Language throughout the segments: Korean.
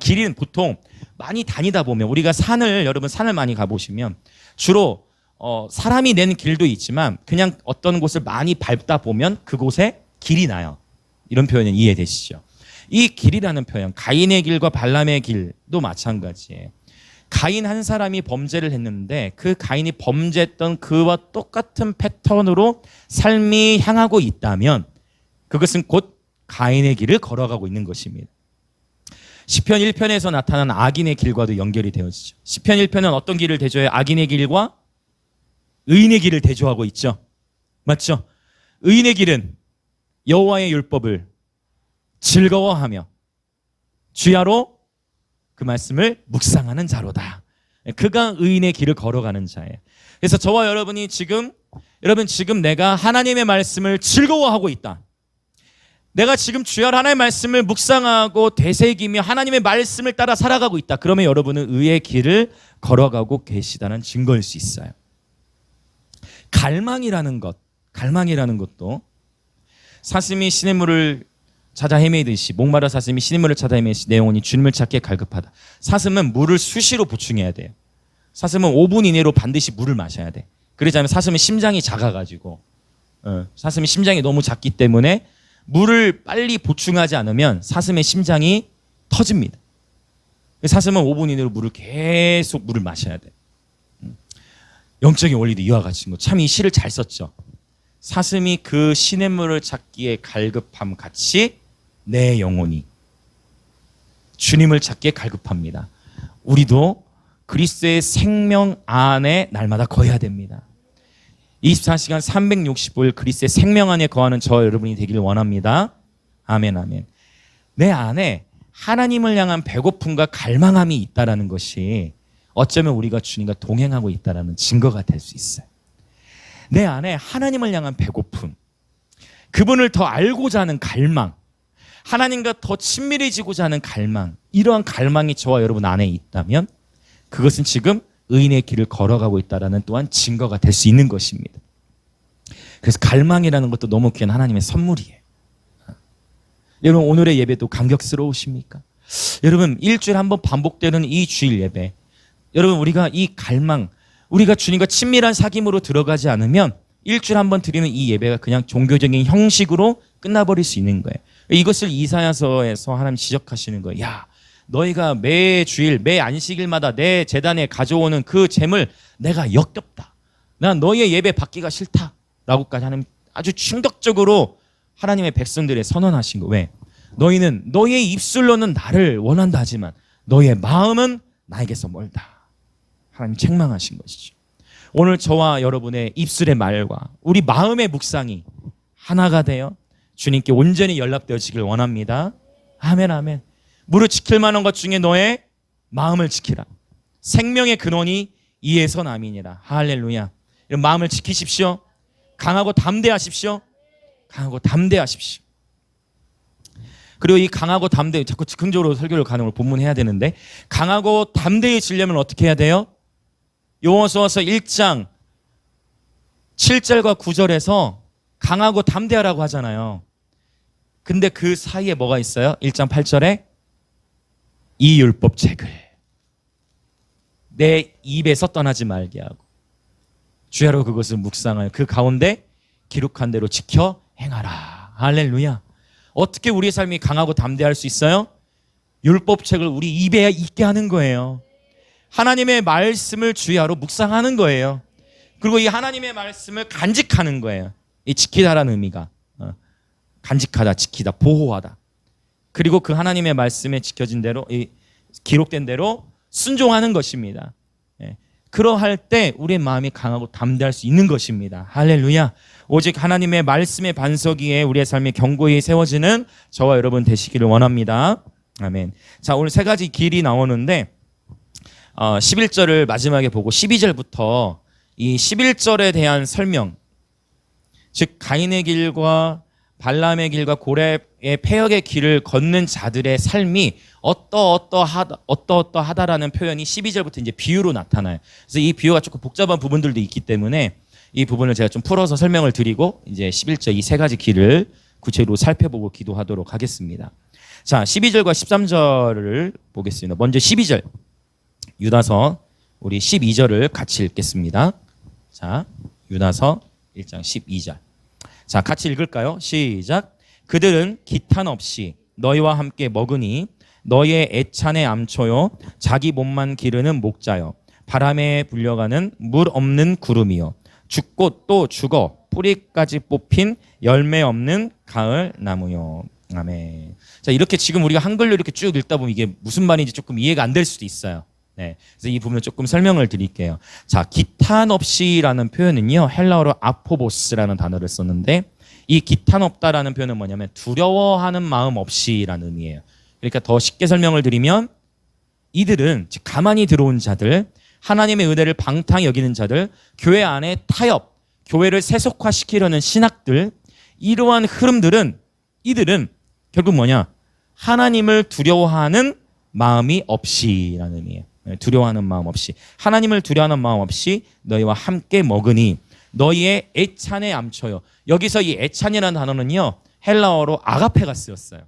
길이는 보통 많이 다니다 보면 우리가 여러분 산을 많이 가보시면 주로 사람이 낸 길도 있지만 그냥 어떤 곳을 많이 밟다 보면 그곳에 길이 나요. 이런 표현은 이해되시죠? 이 길이라는 표현, 가인의 길과 발람의 길도 마찬가지예요. 가인 한 사람이 범죄를 했는데 그 가인이 범죄했던 그와 똑같은 패턴으로 삶이 향하고 있다면 그것은 곧 가인의 길을 걸어가고 있는 것입니다. 시편 1편에서 나타난 악인의 길과도 연결이 되어지죠. 시편 1편은 어떤 길을 대조해요? 악인의 길과 의인의 길을 대조하고 있죠. 맞죠? 의인의 길은 여호와의 율법을 즐거워하며 주야로 그 말씀을 묵상하는 자로다. 그가 의인의 길을 걸어가는 자예요. 그래서 저와 여러분이 지금 내가 하나님의 말씀을 즐거워하고 있다. 내가 지금 주여 하나님의 말씀을 묵상하고 되새기며 하나님의 말씀을 따라 살아가고 있다. 그러면 여러분은 의의 길을 걸어가고 계시다는 증거일 수 있어요. 갈망이라는 것도 사슴이 시냇물을 찾아 헤매듯이 목마르 사슴이 시냇물을 찾아 헤매듯이 내 영혼이 주님을 찾기에 갈급하다. 사슴은 물을 수시로 보충해야 돼요. 사슴은 5분 이내로 반드시 물을 마셔야 돼. 그러지 않으면 사슴은 심장이 작아가지고 사슴이 심장이 너무 작기 때문에 물을 빨리 보충하지 않으면 사슴의 심장이 터집니다. 사슴은 5분 이내로 계속 물을 마셔야 돼. 영적인 원리도 이와 같은 거. 참 이 시를 잘 썼죠. 사슴이 그 시냇물을 찾기에 갈급함 같이 내 영혼이 주님을 찾기에 갈급합니다. 우리도 그리스도의 생명 안에 날마다 거해야 됩니다. 24시간 365일 그리스도의 생명 안에 거하는 저와 여러분이 되기를 원합니다. 아멘, 아멘. 내 안에 하나님을 향한 배고픔과 갈망함이 있다는 것이 어쩌면 우리가 주님과 동행하고 있다는 증거가 될 수 있어요. 내 안에 하나님을 향한 배고픔, 그분을 더 알고자 하는 갈망, 하나님과 더 친밀해지고자 하는 갈망, 이러한 갈망이 저와 여러분 안에 있다면 그것은 지금 의인의 길을 걸어가고 있다는 또한 증거가 될 수 있는 것입니다. 그래서 갈망이라는 것도 너무 귀한 하나님의 선물이에요. 여러분 오늘의 예배도 감격스러우십니까? 여러분 일주일에 한 번 반복되는 이 주일 예배, 여러분 우리가 이 갈망, 우리가 주님과 친밀한 사귐으로 들어가지 않으면 일주일에 한 번 드리는 이 예배가 그냥 종교적인 형식으로 끝나버릴 수 있는 거예요. 이것을 이사야서에서 하나님 지적하시는 거예요. 야, 너희가 매 주일, 매 안식일마다 내 제단에 가져오는 그 재물 내가 역겹다. 난 너희의 예배 받기가 싫다. 라고까지 하나님 아주 충격적으로 하나님의 백성들에 선언하신 거. 왜? 너희는 너희의 입술로는 나를 원한다 하지만 너희의 마음은 나에게서 멀다. 하나님 책망하신 것이죠. 오늘 저와 여러분의 입술의 말과 우리 마음의 묵상이 하나가 되어 주님께 온전히 연락되어지길 원합니다. 아멘, 아멘. 무릇 지킬 만한 것 중에 너의 마음을 지키라. 생명의 근원이 이에서 남이니라. 할렐루야. 이런 마음을 지키십시오. 강하고 담대하십시오. 강하고 담대하십시오. 그리고 이 강하고 담대, 자꾸 즉흥적으로 설교를 가는 걸 본문해야 되는데 강하고 담대해지려면 어떻게 해야 돼요? 요한서서 1장 7절과 9절에서 강하고 담대하라고 하잖아요. 근데 그 사이에 뭐가 있어요? 1장 8절에 이 율법책을 내 입에서 떠나지 말게 하고 주야로 그것을 묵상하여 그 가운데 기록한 대로 지켜 행하라. 할렐루야. 어떻게 우리의 삶이 강하고 담대할 수 있어요? 율법책을 우리 입에 있게 하는 거예요. 하나님의 말씀을 주야로 묵상하는 거예요. 그리고 이 하나님의 말씀을 간직하는 거예요. 이 지키다라는 의미가 간직하다, 지키다, 보호하다. 그리고 그 하나님의 말씀에 지켜진 대로, 기록된 대로 순종하는 것입니다. 그러할 때 우리의 마음이 강하고 담대할 수 있는 것입니다. 할렐루야. 오직 하나님의 말씀의 반석 위에 우리의 삶이 견고히 세워지는 저와 여러분 되시기를 원합니다. 아멘. 자, 오늘 세 가지 길이 나오는데 11절을 마지막에 보고 12절부터 이 11절에 대한 설명, 즉 가인의 길과 발람의 길과 고렙의 패역의 길을 걷는 자들의 삶이 어떠하다라는 표현이 12절부터 이제 비유로 나타나요. 그래서 이 비유가 조금 복잡한 부분들도 있기 때문에 이 부분을 제가 좀 풀어서 설명을 드리고 이제 11절 이 세 가지 길을 구체적으로 살펴보고 기도하도록 하겠습니다. 자, 12절과 13절을 보겠습니다. 먼저 12절. 유다서 우리 12절을 같이 읽겠습니다. 자, 유다서 1장 12절. 자, 같이 읽을까요? 시작. 그들은 기탄 없이 너희와 함께 먹으니 너희의 애찬의 암초요 자기 몸만 기르는 목자요 바람에 불려가는 물 없는 구름이요 죽고 또 죽어 뿌리까지 뽑힌 열매 없는 가을 나무요. 아멘. 자, 이렇게 지금 우리가 한글로 이렇게 쭉 읽다 보면 이게 무슨 말인지 조금 이해가 안 될 수도 있어요. 네, 그래서 이 부분을 조금 설명을 드릴게요. 자, 기탄 없이라는 표현은요 헬라어로 아포보스라는 단어를 썼는데 이 기탄 없다라는 표현은 뭐냐면 두려워하는 마음 없이라는 의미예요. 그러니까 더 쉽게 설명을 드리면 이들은 즉 가만히 들어온 자들, 하나님의 은혜를 방탕히 여기는 자들, 교회 안에 타협, 교회를 세속화시키려는 신학들, 이러한 흐름들은 이들은 결국 뭐냐? 하나님을 두려워하는 마음이 없이라는 의미예요. 두려워하는 마음 없이, 하나님을 두려워하는 마음 없이 너희와 함께 먹으니 너희의 애찬의 암초요. 여기서 이 애찬이라는 단어는요 헬라어로 아가페가 쓰였어요.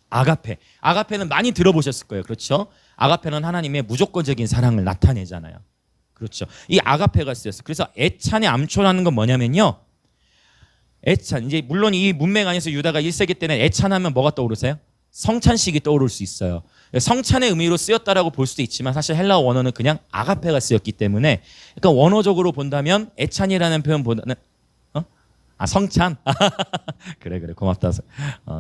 아가페. 아가페는 많이 들어보셨을 거예요. 그렇죠? 아가페는 하나님의 무조건적인 사랑을 나타내잖아요. 그렇죠? 이 아가페가 쓰였어요. 그래서 애찬의 암초라는 건 뭐냐면요. 애찬. 이제 물론 이 문맥 안에서 유다가 1세기 때는 애찬하면 뭐가 떠오르세요? 성찬식이 떠오를 수 있어요. 성찬의 의미로 쓰였다라고 볼 수도 있지만 사실 헬라어 원어는 그냥 아가페가 쓰였기 때문에 그러니까 원어적으로 본다면 애찬이라는 표현보다는 성찬. 그래 고맙다.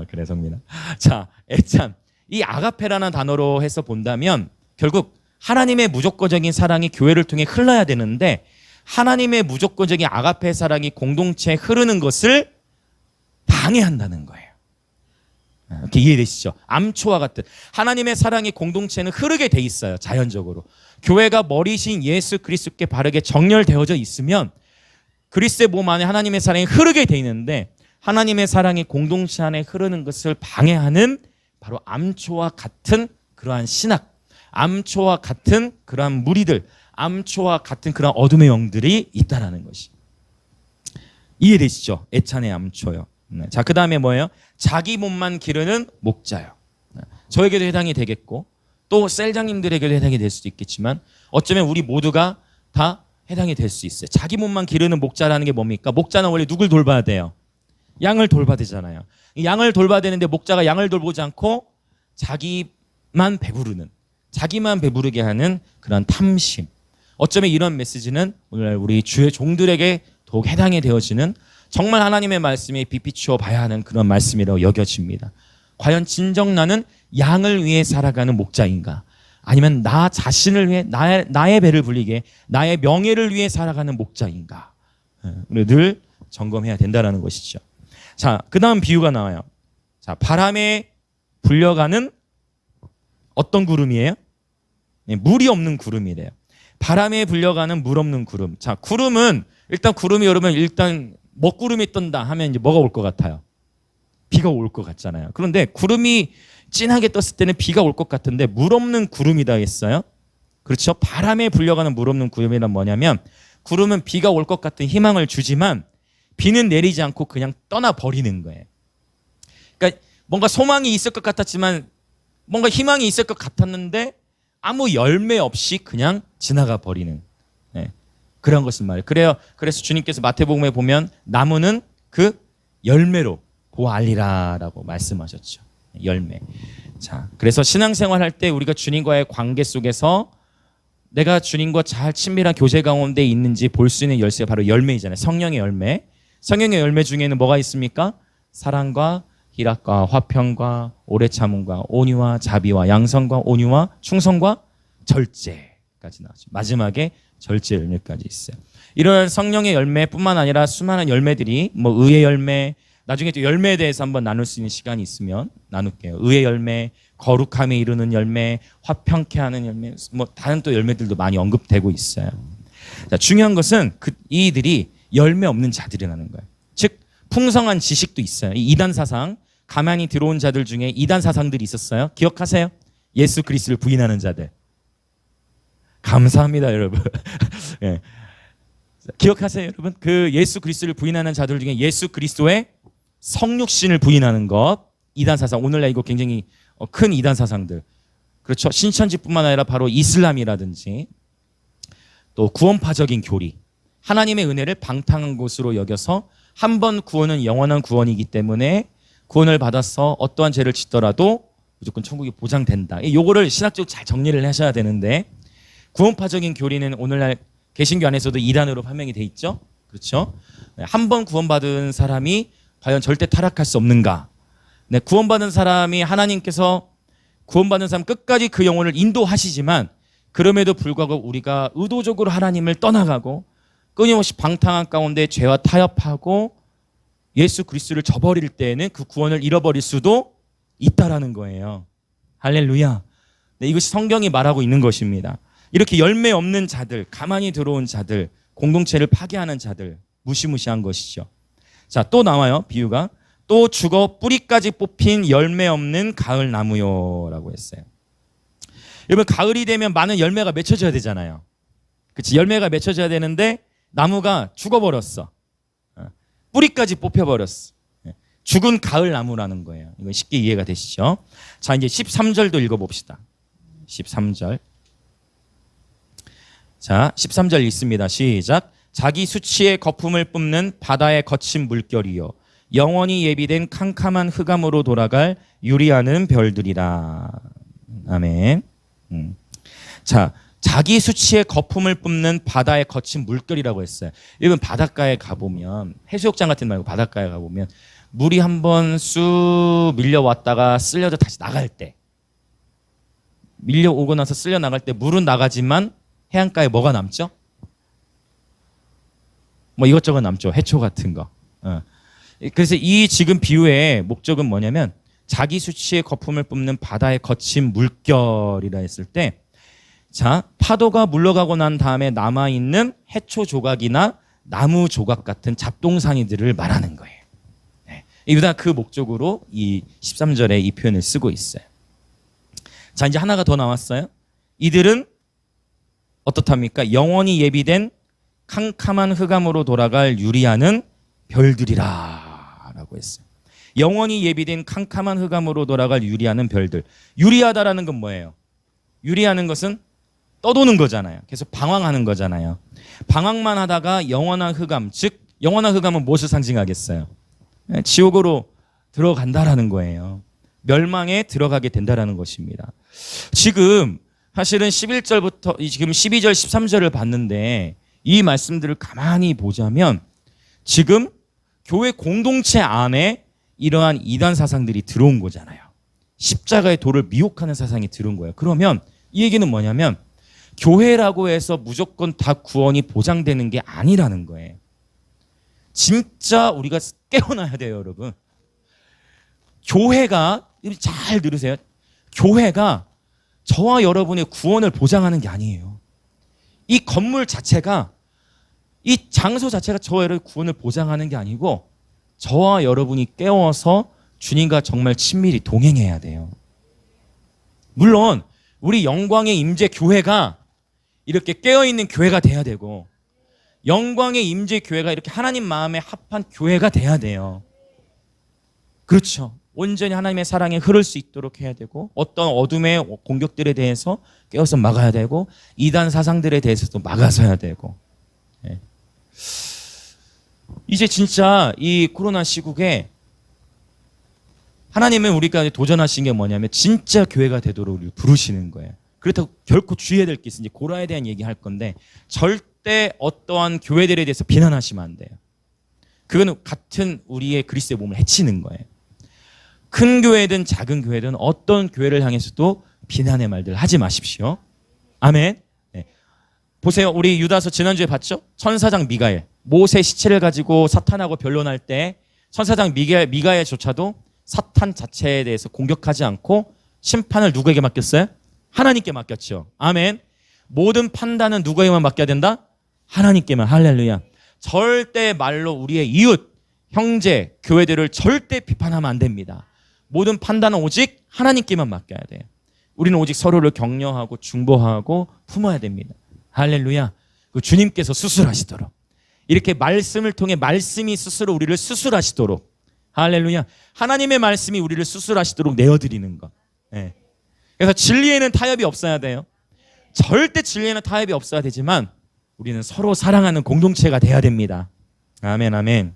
그래 성민아. 자, 애찬. 이 아가페라는 단어로 해서 본다면 결국 하나님의 무조건적인 사랑이 교회를 통해 흘러야 되는데 하나님의 무조건적인 아가페 사랑이 공동체에 흐르는 것을 방해한다는 거예요. 이렇게 이해되시죠? 암초와 같은 하나님의 사랑이 공동체는 흐르게 돼 있어요. 자연적으로. 교회가 머리신 예수 그리스도께 바르게 정렬되어져 있으면 그리스도의 몸 안에 하나님의 사랑이 흐르게 돼 있는데 하나님의 사랑이 공동체 안에 흐르는 것을 방해하는 바로 암초와 같은 그러한 신학, 암초와 같은 그러한 무리들, 암초와 같은 그런 어둠의 영들이 있다라는 것이 이해되시죠? 애찬의 암초요. 네. 자, 그 다음에 뭐예요? 자기 몸만 기르는 목자요. 네. 저에게도 해당이 되겠고 또 셀장님들에게도 해당이 될 수도 있겠지만 어쩌면 우리 모두가 다 해당이 될 수 있어요. 자기 몸만 기르는 목자라는 게 뭡니까? 목자는 원래 누굴 돌봐야 돼요? 양을 돌봐야 되잖아요. 양을 돌봐야 되는데 목자가 양을 돌보지 않고 자기만 배부르는, 자기만 배부르게 하는 그런 탐심. 어쩌면 이런 메시지는 오늘 우리 주의 종들에게 더욱 해당이 되어지는 정말 하나님의 말씀에 비비추어 봐야 하는 그런 말씀이라고 여겨집니다. 과연 진정 나는 양을 위해 살아가는 목자인가? 아니면 나 자신을 위해 나의 배를 불리게 나의 명예를 위해 살아가는 목자인가? 우리 늘 점검해야 된다는 것이죠. 자, 그 다음 비유가 나와요. 자, 바람에 불려가는 어떤 구름이에요? 네, 물이 없는 구름이래요. 바람에 불려가는 물 없는 구름. 자, 구름은 일단 구름이 여러분 일단 먹구름이 뜬다 하면 이제 뭐가 올 것 같아요? 비가 올 것 같잖아요. 그런데 구름이 진하게 떴을 때는 비가 올 것 같은데 물 없는 구름이다 했어요. 그렇죠? 바람에 불려가는 물 없는 구름이란 뭐냐면 구름은 비가 올 것 같은 희망을 주지만 비는 내리지 않고 그냥 떠나버리는 거예요. 그러니까 뭔가 소망이 있을 것 같았지만 뭔가 희망이 있을 것 같았는데 아무 열매 없이 그냥 지나가 버리는 그런 것을 말해요. 그래서 주님께서 마태복음에 보면 나무는 그 열매로 보알리라라고 말씀하셨죠. 열매. 자, 그래서 신앙생활 할 때 우리가 주님과의 관계 속에서 내가 주님과 잘 친밀한 교제 가운데 있는지 볼 수 있는 열쇠가 바로 열매이잖아요. 성령의 열매. 성령의 열매 중에는 뭐가 있습니까? 사랑과 희락과 화평과 오래 참음과 온유와 자비와 양선과 온유와 충성과 절제까지 나오죠. 마지막에 절제 열매까지 있어요. 이런 성령의 열매뿐만 아니라 수많은 열매들이 뭐 의의 열매, 나중에 또 열매에 대해서 한번 나눌 수 있는 시간이 있으면 나눌게요. 의의 열매, 거룩함에 이르는 열매, 화평케 하는 열매, 뭐 다른 또 열매들도 많이 언급되고 있어요. 자, 중요한 것은 이들이 열매 없는 자들이라는 거예요. 즉 풍성한 지식도 있어요. 이 이단 사상, 가만히 들어온 자들 중에 이단 사상들이 있었어요. 기억하세요? 예수 그리스도를 부인하는 자들. 감사합니다, 여러분. 네. 기억하세요, 여러분? 그 예수 그리스도를 부인하는 자들 중에 예수 그리스도의 성육신을 부인하는 것, 이단 사상, 오늘날 이거 굉장히 큰 이단 사상들, 그렇죠. 신천지뿐만 아니라 바로 이슬람이라든지 또 구원파적인 교리, 하나님의 은혜를 방탕한 것으로 여겨서 한 번 구원은 영원한 구원이기 때문에 구원을 받아서 어떠한 죄를 짓더라도 무조건 천국이 보장된다. 요거를 신학적으로 잘 정리를 하셔야 되는데, 구원파적인 교리는 오늘날 개신교 안에서도 이단으로 판명이 돼 있죠. 그렇죠. 한 번 구원받은 사람이 과연 절대 타락할 수 없는가. 네, 구원받은 사람이 하나님께서 구원받은 사람 끝까지 그 영혼을 인도하시지만 그럼에도 불구하고 우리가 의도적으로 하나님을 떠나가고 끊임없이 방탕한 가운데 죄와 타협하고 예수 그리스도를 저버릴 때에는 그 구원을 잃어버릴 수도 있다라는 거예요. 할렐루야. 네, 이것이 성경이 말하고 있는 것입니다. 이렇게 열매 없는 자들, 가만히 들어온 자들, 공동체를 파괴하는 자들, 무시무시한 것이죠. 자, 또 나와요. 비유가. 또 죽어 뿌리까지 뽑힌 열매 없는 가을 나무요라고 했어요. 여러분, 가을이 되면 많은 열매가 맺혀져야 되잖아요. 그치? 열매가 맺혀져야 되는데 나무가 죽어버렸어. 뿌리까지 뽑혀버렸어. 죽은 가을 나무라는 거예요. 이거 쉽게 이해가 되시죠? 자, 이제 13절도 읽어봅시다. 13절. 자, 13절 읽습니다. 시작. 자기 수치의 거품을 뿜는 바다의 거친 물결이요, 영원히 예비된 캄캄한 흑암으로 돌아갈 유리하는 별들이라. 아멘. 자, 자기 수치의 거품을 뿜는 바다의 거친 물결이라고 했어요. 여러분, 바닷가에 가보면, 해수욕장 같은 데 말고 바닷가에 가보면 물이 한번 쑥 밀려왔다가 쓸려져 다시 나갈 때, 밀려오고 나서 쓸려 나갈 때 물은 나가지만 해안가에 뭐가 남죠? 뭐 이것저것 남죠. 해초 같은 거. 그래서 이 지금 비유의 목적은 뭐냐면, 자기 수치의 거품을 뿜는 바다의 거친 물결이라 했을 때, 자, 파도가 물러가고 난 다음에 남아있는 해초 조각이나 나무 조각 같은 잡동사니들을 말하는 거예요. 네. 유다 그 목적으로 이 13절에 이 표현을 쓰고 있어요. 자, 이제 하나가 더 나왔어요. 이들은 어떻답니까? 영원히 예비된 캄캄한 흑암으로 돌아갈 유리하는 별들이라 라고 했어요. 영원히 예비된 캄캄한 흑암으로 돌아갈 유리하는 별들. 유리하다라는 건 뭐예요? 유리하는 것은 떠도는 거잖아요. 계속 방황하는 거잖아요. 방황만 하다가 영원한 흑암, 즉 영원한 흑암은 무엇을 상징하겠어요? 지옥으로 들어간다라는 거예요. 멸망에 들어가게 된다라는 것입니다. 지금 사실은 11절부터 지금 12절, 13절을 봤는데 이 말씀들을 가만히 보자면 지금 교회 공동체 안에 이러한 이단 사상들이 들어온 거잖아요. 십자가의 도를 미혹하는 사상이 들어온 거예요. 그러면 이 얘기는 뭐냐면 교회라고 해서 무조건 다 구원이 보장되는 게 아니라는 거예요. 진짜 우리가 깨어나야 돼요, 여러분. 교회가, 잘 들으세요. 교회가 저와 여러분의 구원을 보장하는 게 아니에요. 이 건물 자체가, 이 장소 자체가 저와 여러분의 구원을 보장하는 게 아니고 저와 여러분이 깨어서 주님과 정말 친밀히 동행해야 돼요. 물론 우리 영광의 임재 교회가 이렇게 깨어있는 교회가 돼야 되고, 영광의 임재 교회가 이렇게 하나님 마음에 합한 교회가 돼야 돼요. 그렇죠. 온전히 하나님의 사랑에 흐를 수 있도록 해야 되고, 어떤 어둠의 공격들에 대해서 깨어서 막아야 되고, 이단 사상들에 대해서도 막아서야 되고. 네. 이제 진짜 이 코로나 시국에 하나님은 우리가 도전하신 게 뭐냐면 진짜 교회가 되도록 우리를 부르시는 거예요. 그렇다고 결코 주의해야 될 게 있으니 고라에 대한 얘기 할 건데, 절대 어떠한 교회들에 대해서 비난하시면 안 돼요. 그거는 같은 우리의 그리스도의 몸을 해치는 거예요. 큰 교회든 작은 교회든 어떤 교회를 향해서도 비난의 말들 하지 마십시오. 아멘. 네. 보세요. 우리 유다서 지난주에 봤죠? 천사장 미가엘, 모세 시체를 가지고 사탄하고 변론할 때 천사장 미가엘조차도 사탄 자체에 대해서 공격하지 않고 심판을 누구에게 맡겼어요? 하나님께 맡겼죠. 아멘. 모든 판단은 누구에게만 맡겨야 된다? 하나님께만. 할렐루야. 절대 말로 우리의 이웃, 형제, 교회들을 절대 비판하면 안 됩니다. 모든 판단은 오직 하나님께만 맡겨야 돼요. 우리는 오직 서로를 격려하고 중보하고 품어야 됩니다. 할렐루야. 그 주님께서 수술하시도록, 이렇게 말씀을 통해 말씀이 스스로 우리를 수술하시도록, 할렐루야. 하나님의 말씀이 우리를 수술하시도록 내어드리는 것. 예. 그래서 진리에는 타협이 없어야 돼요. 절대 진리에는 타협이 없어야 되지만 우리는 서로 사랑하는 공동체가 돼야 됩니다. 아멘, 아멘.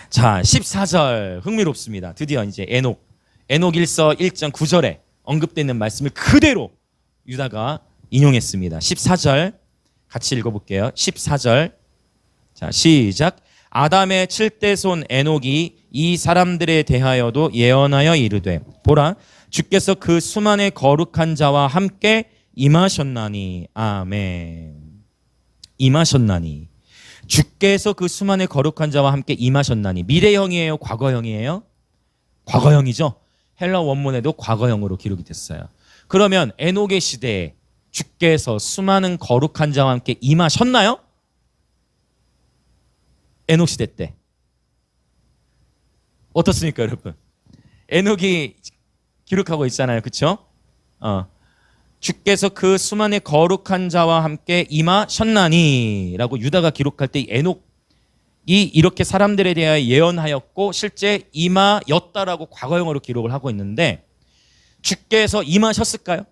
자, 14절 흥미롭습니다. 드디어 이제 에녹 1서 1장 9절에 언급되는 말씀을 그대로 유다가 인용했습니다. 14절 같이 읽어볼게요. 14절. 자, 시작. 아담의 7대 손 에녹이 이 사람들에 대하여도 예언하여 이르되 보라 주께서 그 수만의 거룩한 자와 함께 임하셨나니. 아멘. 임하셨나니. 주께서 그 수만의 거룩한 자와 함께 임하셨나니. 미래형이에요? 과거형이에요? 과거형이죠. 헬라 원문에도 과거형으로 기록이 됐어요. 그러면 에녹의 시대에 주께서 수많은 거룩한 자와 함께 임하셨나요? 에녹 시대 때 어떻습니까, 여러분? 에녹이 기록하고 있잖아요, 그렇죠? 주께서 그 수많은 거룩한 자와 함께 임하셨나니라고 유다가 기록할 때 에녹이 이렇게 사람들에 대하여 예언하였고 실제 임하였다라고 과거형으로 기록을 하고 있는데 주께서 임하셨을까요?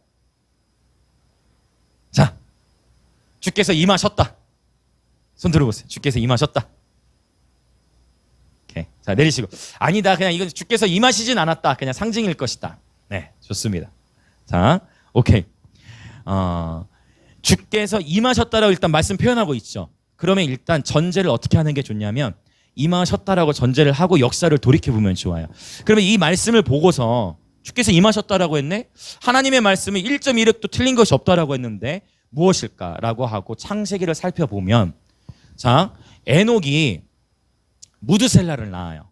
자, 주께서 임하셨다. 손 들어보세요. 주께서 임하셨다. 오케이. 자, 내리시고. 아니다. 그냥 이건 주께서 임하시진 않았다. 그냥 상징일 것이다. 네, 좋습니다. 자, 오케이. 주께서 임하셨다라고 일단 말씀 표현하고 있죠. 그러면 일단 전제를 어떻게 하는 게 좋냐면 임하셨다라고 전제를 하고 역사를 돌이켜보면 좋아요. 그러면 이 말씀을 보고서 주께서 임하셨다라고 했네? 하나님의 말씀은 1.1획도 틀린 것이 없다라고 했는데 무엇일까라고 하고 창세기를 살펴보면 자, 에녹이 무드셀라를 낳아요.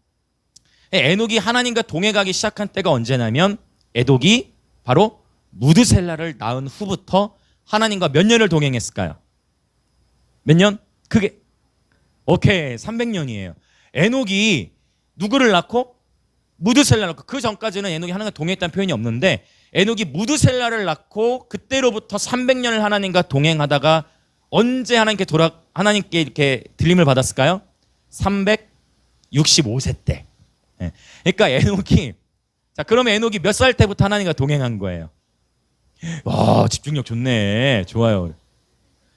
에녹이 하나님과 동행하기 시작한 때가 언제냐면 에녹이 바로 무드셀라를 낳은 후부터 하나님과 몇 년을 동행했을까요? 몇 년? 그게 오케이 300년이에요. 에녹이 누구를 낳고? 무드셀라를 낳고 그 전까지는 에녹이 하나님과 동행했다는 표현이 없는데 에녹이 무드셀라를 낳고 그때로부터 300년을 하나님과 동행하다가 언제 하나님께 이렇게 들림을 받았을까요? 365세 때. 그러니까 에녹이 자 그러면 에녹이 몇 살 때부터 하나님과 동행한 거예요? 와 집중력 좋네. 좋아요.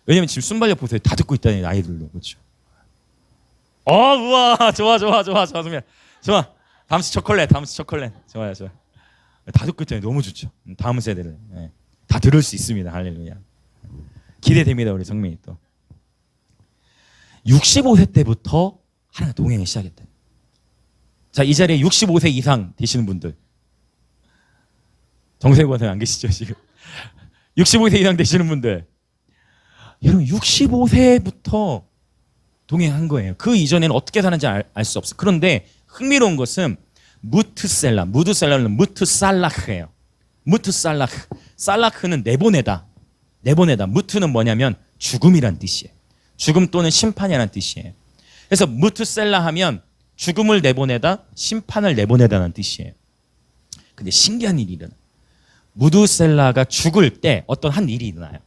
왜냐면 지금 순발력 보세요. 다 듣고 있다니 아이들도 그렇죠. 우와 좋아 다음스 초콜릿 좋아요. 다 듣고 있다니 너무 좋죠. 다음 세대를 다 들을 수 있습니다. 할렐루야. 기대됩니다. 우리 성민이 또 65세 때부터 하나님 동행을 시작했대. 자, 이 자리에 65세 이상 되시는 분들 정세구 원사님 안 계시죠 지금? 65세 이상 되시는 분들 여러분 65세부터 동행한 거예요. 그 이전에는 어떻게 사는지 알 수 없어요. 그런데 흥미로운 것은 무드셀라는 무트살라흐예요. 무트살라흐. 살라흐는 내보내다. 무트는 뭐냐면 죽음이란 뜻이에요. 죽음 또는 심판이라는 뜻이에요. 그래서 무트셀라 하면 죽음을 내보내다, 심판을 내보내다는 뜻이에요. 근데 신기한 일이 일어나요. 무드셀라가 죽을 때 어떤 한 일이 일어나요.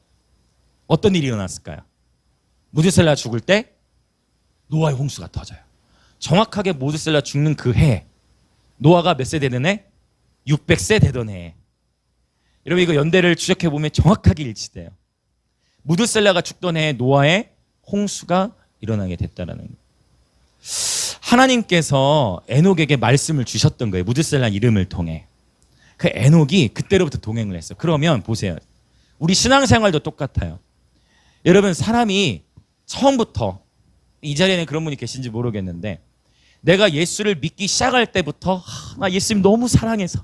어떤 일이 일어났을까요? 무드셀라 죽을 때 노아의 홍수가 터져요. 정확하게 무드셀라 죽는 그 해 노아가 몇 세 되던 해? 600세 되던 해. 여러분 이거 연대를 추적해보면 정확하게 일치돼요. 무드셀라가 죽던 해에 노아의 홍수가 일어나게 됐다는 거예요. 하나님께서 에녹에게 말씀을 주셨던 거예요. 무드셀라 이름을 통해. 그 에녹이 그때로부터 동행을 했어요. 그러면 보세요. 우리 신앙생활도 똑같아요. 여러분 사람이 처음부터 이 자리에는 그런 분이 계신지 모르겠는데 내가 예수를 믿기 시작할 때부터 나 예수님 너무 사랑해서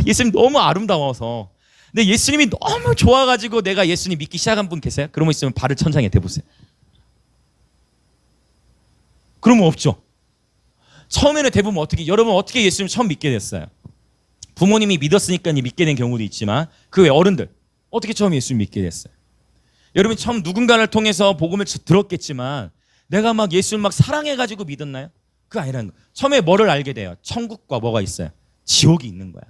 예수님 너무 아름다워서 근데 예수님이 너무 좋아가지고 내가 예수님 믿기 시작한 분 계세요? 그런 분 있으면 발을 천장에 대보세요. 그러면 없죠. 처음에는 대부분 여러분 어떻게 예수님 처음 믿게 됐어요? 부모님이 믿었으니까 믿게 된 경우도 있지만 그 외 어른들 어떻게 처음 예수님 믿게 됐어요? 여러분 처음 누군가를 통해서 복음을 들었겠지만 내가 막 예수를 막 사랑해가지고 믿었나요? 그거 아니라는 거예요. 처음에 뭐를 알게 돼요? 천국과 뭐가 있어요? 지옥이 있는 거야.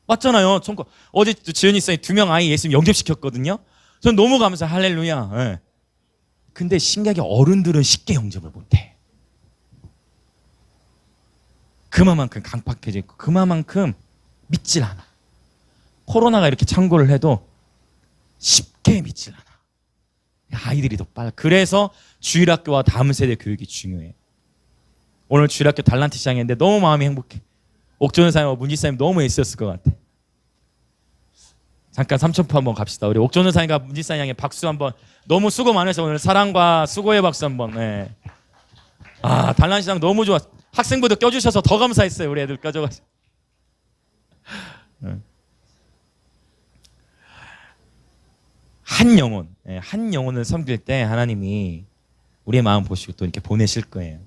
맞잖아요. 천국. 어제 지은이 쌤이 2명 아이 예수님 영접시켰거든요. 전 너무 감사해요. 할렐루야. 근데 신기하게 어른들은 쉽게 영접을 못해. 그만큼 강팍해져 있고 그만큼 믿질 않아. 코로나가 이렇게 창궐을 해도 쉽게 믿질 않아. 아이들이 더 빨라. 그래서 주일학교와 다음 세대 교육이 중요해. 오늘 주일학교 달란트 시장했는데 너무 마음이 행복해. 옥존 사님과 문지 사님 너무 애쓰셨을 것 같아. 잠깐 삼천포 한번 갑시다. 우리 옥존 사님과 문지 사님 향해 박수 한번. 너무 수고 많으셔. 오늘 사랑과 수고의 박수 한번. 네. 아, 달란트 시장 너무 좋아. 학생부도 껴주셔서 더 감사했어요. 우리 애들 껴줘가지고. 한 영혼을 섬길 때 하나님이 우리의 마음 보시고 또 이렇게 보내실 거예요.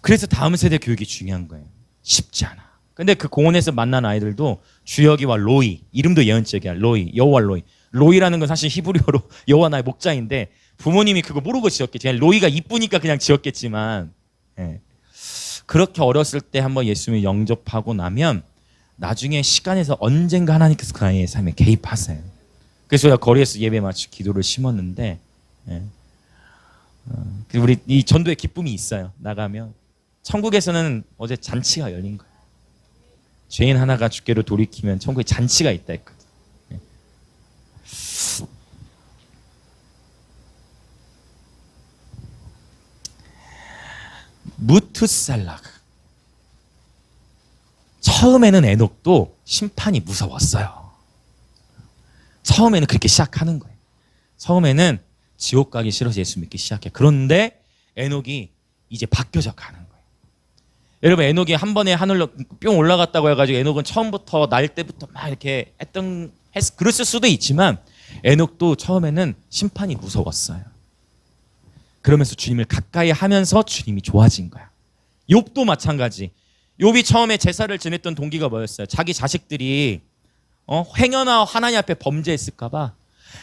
그래서 다음 세대 교육이 중요한 거예요. 쉽지 않아. 근데 그 공원에서 만난 아이들도 주여기와 로이, 이름도 예언적이야. 로이, 여호와 로이. 로이라는 건 사실 히브리어로 여호와 나의 목자인데 부모님이 그거 모르고 지었겠지. 그냥 로이가 이쁘니까 그냥 지었겠지만, 예. 그렇게 어렸을 때 한번 예수님을 영접하고 나면 나중에 시간에서 언젠가 하나님께서 그 아이의 삶에 개입하세요. 그래서 제가 거리에서 예배 마치 기도를 심었는데, 예. 우리 이 전도의 기쁨이 있어요. 나가면 천국에서는 어제 잔치가 열린 거예요. 죄인 하나가 주께로 돌이키면 천국에 잔치가 있다 했거든. 예. 무투살락. 처음에는 에녹도 심판이 무서웠어요. 처음에는 그렇게 시작하는 거예요. 처음에는 지옥 가기 싫어서 예수 믿기 시작해. 그런데 에녹이 이제 바뀌어져 가는 거예요. 여러분, 에녹이 한 번에 하늘로 뿅 올라갔다고 해가지고 에녹은 처음부터 날 때부터 막 이렇게 그랬을 수도 있지만 에녹도 처음에는 심판이 무서웠어요. 그러면서 주님을 가까이 하면서 주님이 좋아진 거야. 욥도 마찬가지. 욥이 처음에 제사를 지냈던 동기가 뭐였어요? 자기 자식들이 행여나 하나님 앞에 범죄했을까 봐,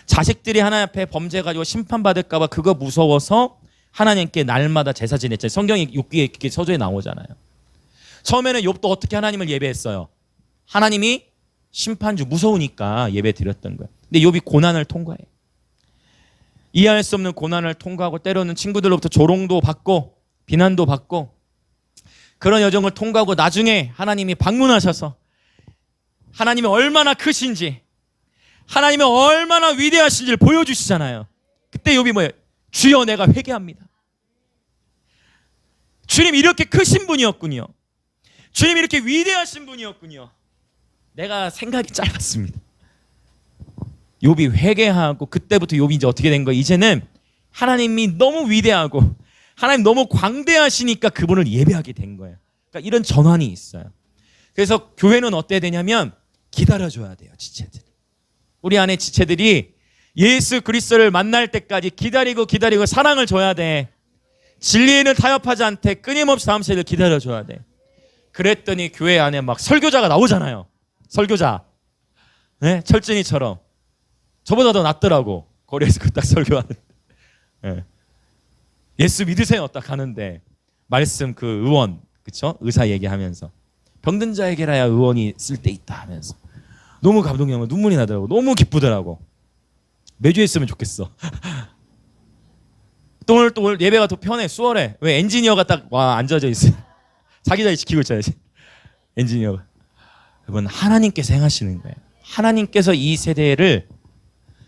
자식들이 하나님 앞에 범죄해가지고 심판받을까 봐 그거 무서워서 하나님께 날마다 제사 지냈잖아요. 성경에 욥기에 서조에 나오잖아요. 처음에는 욥도 어떻게 하나님을 예배했어요? 하나님이 심판주 무서우니까 예배 드렸던 거예요. 근데 욥이 고난을 통과해. 이해할 수 없는 고난을 통과하고 때로는 친구들로부터 조롱도 받고 비난도 받고 그런 여정을 통과하고 나중에 하나님이 방문하셔서 하나님이 얼마나 크신지, 하나님이 얼마나 위대하신지를 보여주시잖아요. 그때 욥이 뭐예요? 주여, 내가 회개합니다. 주님 이렇게 크신 분이었군요. 주님 이렇게 위대하신 분이었군요. 내가 생각이 짧았습니다. 욥이 회개하고 그때부터 욥이 이제 어떻게 된 거예요? 이제는 하나님이 너무 위대하고 하나님 너무 광대하시니까 그분을 예배하게 된 거예요. 그러니까 이런 전환이 있어요. 그래서 교회는 어때야 되냐면 기다려줘야 돼요. 지체들. 우리 안에 지체들이 예수 그리스도를 만날 때까지 기다리고 사랑을 줘야 돼. 진리에는 타협하지 않되 끊임없이 다음 세대를 기다려줘야 돼. 그랬더니 교회 안에 막 설교자가 나오잖아요. 설교자. 네? 철진이처럼. 저보다 더 낫더라고. 거리에서 그 딱 설교하는. 네. 예수 믿으세요. 딱 하는데 말씀 그 의원, 그쵸? 의사 얘기하면서 병든 자에게라야 의원이 쓸 때 있다 하면서 너무 감동이면 눈물이 나더라고. 너무 기쁘더라고. 매주 했으면 좋겠어. 또 오늘 예배가 더 편해. 수월해. 왜? 엔지니어가 딱 와 앉아져 있어요. 자기 자리 지키고 있어야지. 엔지니어가. 여러분, 하나님께서 행하시는 거예요. 하나님께서 이 세대를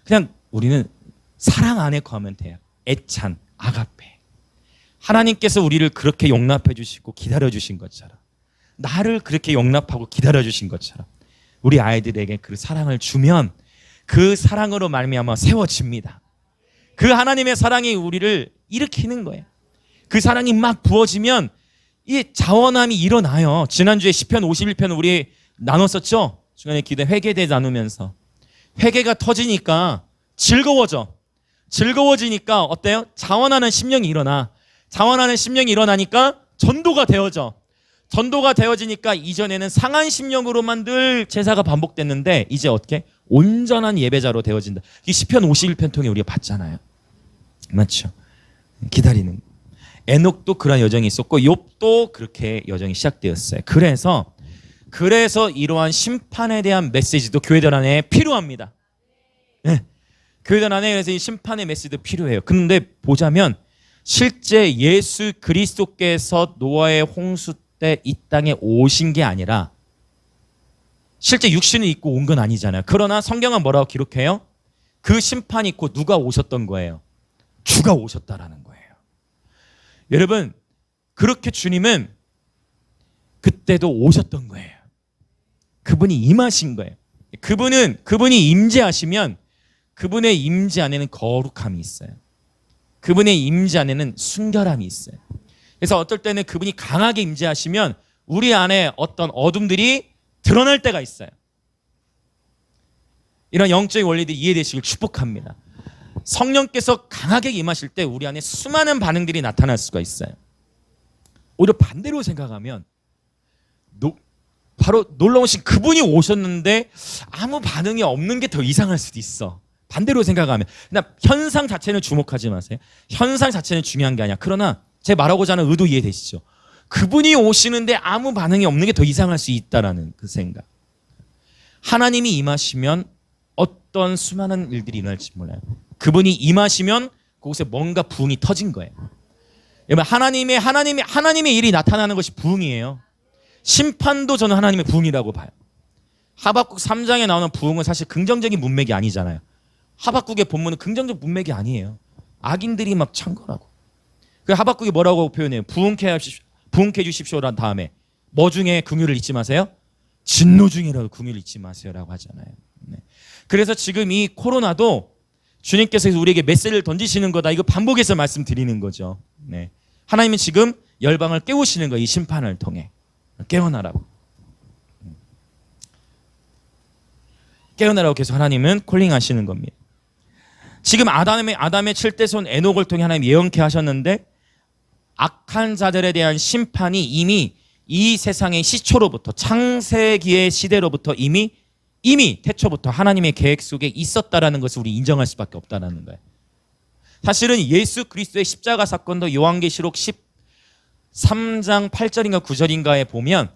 그냥 우리는 사랑 안에 거하면 돼요. 애찬, 아가페. 하나님께서 우리를 그렇게 용납해 주시고 기다려 주신 것처럼, 나를 그렇게 용납하고 기다려 주신 것처럼 우리 아이들에게 그 사랑을 주면 그 사랑으로 말미암아 세워집니다. 그 하나님의 사랑이 우리를 일으키는 거예요. 그 사랑이 막 부어지면 이 자원함이 일어나요. 지난주에 시편 51편 우리 나눴었죠? 중간에 기도 회개대 나누면서 회개가 터지니까 즐거워지니까 어때요? 자원하는 심령이 일어나. 자원하는 심령이 일어나니까 전도가 되어지니까 이전에는 상한 심령으로만 늘 제사가 반복됐는데 이제 어떻게? 온전한 예배자로 되어진다. 이 시편 51편 통해 우리가 봤잖아요. 맞죠? 기다리는. 에녹도 그런 여정이 있었고 욥도 그렇게 여정이 시작되었어요. 그래서 이러한 심판에 대한 메시지도 교회들 안에 필요합니다. 네. 교회들 안에 그래서 이 심판의 메시지도 필요해요. 그런데 보자면 실제 예수 그리스도께서 노아의 홍수 때 이 땅에 오신 게 아니라 실제 육신을 입고 온 건 아니잖아요. 그러나 성경은 뭐라고 기록해요? 그 심판이 있고 누가 오셨던 거예요? 주가 오셨다라는 거예요. 여러분, 그렇게 주님은 그때도 오셨던 거예요. 그분이 임하신 거예요. 그분이 임재하시면 그분의 임재 안에는 거룩함이 있어요. 그분의 임재 안에는 순결함이 있어요. 그래서 어떨 때는 그분이 강하게 임재하시면 우리 안에 어떤 어둠들이 드러날 때가 있어요. 이런 영적인 원리들이 이해되시길 축복합니다. 성령께서 강하게 임하실 때 우리 안에 수많은 반응들이 나타날 수가 있어요. 오히려 반대로 생각하면 바로 놀라우신 그분이 오셨는데 아무 반응이 없는 게 더 이상할 수도 있어. 반대로 생각하면. 그냥 현상 자체는 주목하지 마세요. 현상 자체는 중요한 게 아니야. 그러나 제 말하고자 하는 의도 이해되시죠? 그분이 오시는데 아무 반응이 없는 게 더 이상할 수 있다라는 그 생각. 하나님이 임하시면 어떤 수많은 일들이 일어날지 몰라요. 그분이 임하시면 그곳에 뭔가 부흥이 터진 거예요. 여러분, 하나님의 일이 나타나는 것이 부흥이에요. 심판도 저는 하나님의 부흥이라고 봐요. 하박국 3장에 나오는 부흥은 사실 긍정적인 문맥이 아니잖아요. 하박국의 본문은 긍정적 문맥이 아니에요. 악인들이 막 창궐하고. 그 하박국이 뭐라고 표현해요? 부흥케 해주십시오란 다음에 뭐 중에 긍휼을 잊지 마세요? 진노 중이라도 긍휼을 잊지 마세요라고 하잖아요. 네. 그래서 지금 이 코로나도 주님께서 우리에게 메시지를 던지시는 거다. 이거 반복해서 말씀드리는 거죠. 네. 하나님은 지금 열방을 깨우시는 거예요. 이 심판을 통해. 깨어나라고. 깨어나라고 계속 하나님은 콜링하시는 겁니다. 지금 아담의 7대손 에녹을 통해 하나님 예언케 하셨는데 악한 자들에 대한 심판이 이미 이 세상의 시초로부터 창세기의 시대로부터 이미 태초부터 하나님의 계획 속에 있었다라는 것을 우리 인정할 수밖에 없다라는 거예요. 사실은 예수 그리스도의 십자가 사건도 요한계시록 13장 8절인가 9절인가에 보면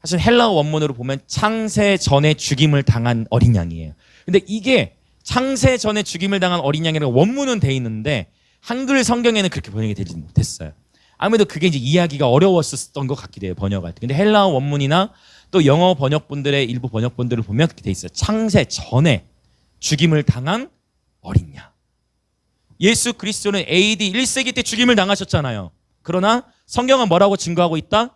사실 헬라어 원문으로 보면 창세 전에 죽임을 당한 어린 양이에요. 근데 이게 창세 전에 죽임을 당한 어린 양이라고 원문은 돼 있는데 한글 성경에는 그렇게 번역이 되지 못했어요. 아무래도 그게 이제 이해하기가 어려웠었던 것 같기도 해요, 번역할 때. 근데 헬라어 원문이나 또 영어 번역본들의 일부 번역본들을 보면 그렇게 돼 있어요. 창세 전에 죽임을 당한 어린 양. 예수 그리스도는 AD 1세기 때 죽임을 당하셨잖아요. 그러나 성경은 뭐라고 증거하고 있다?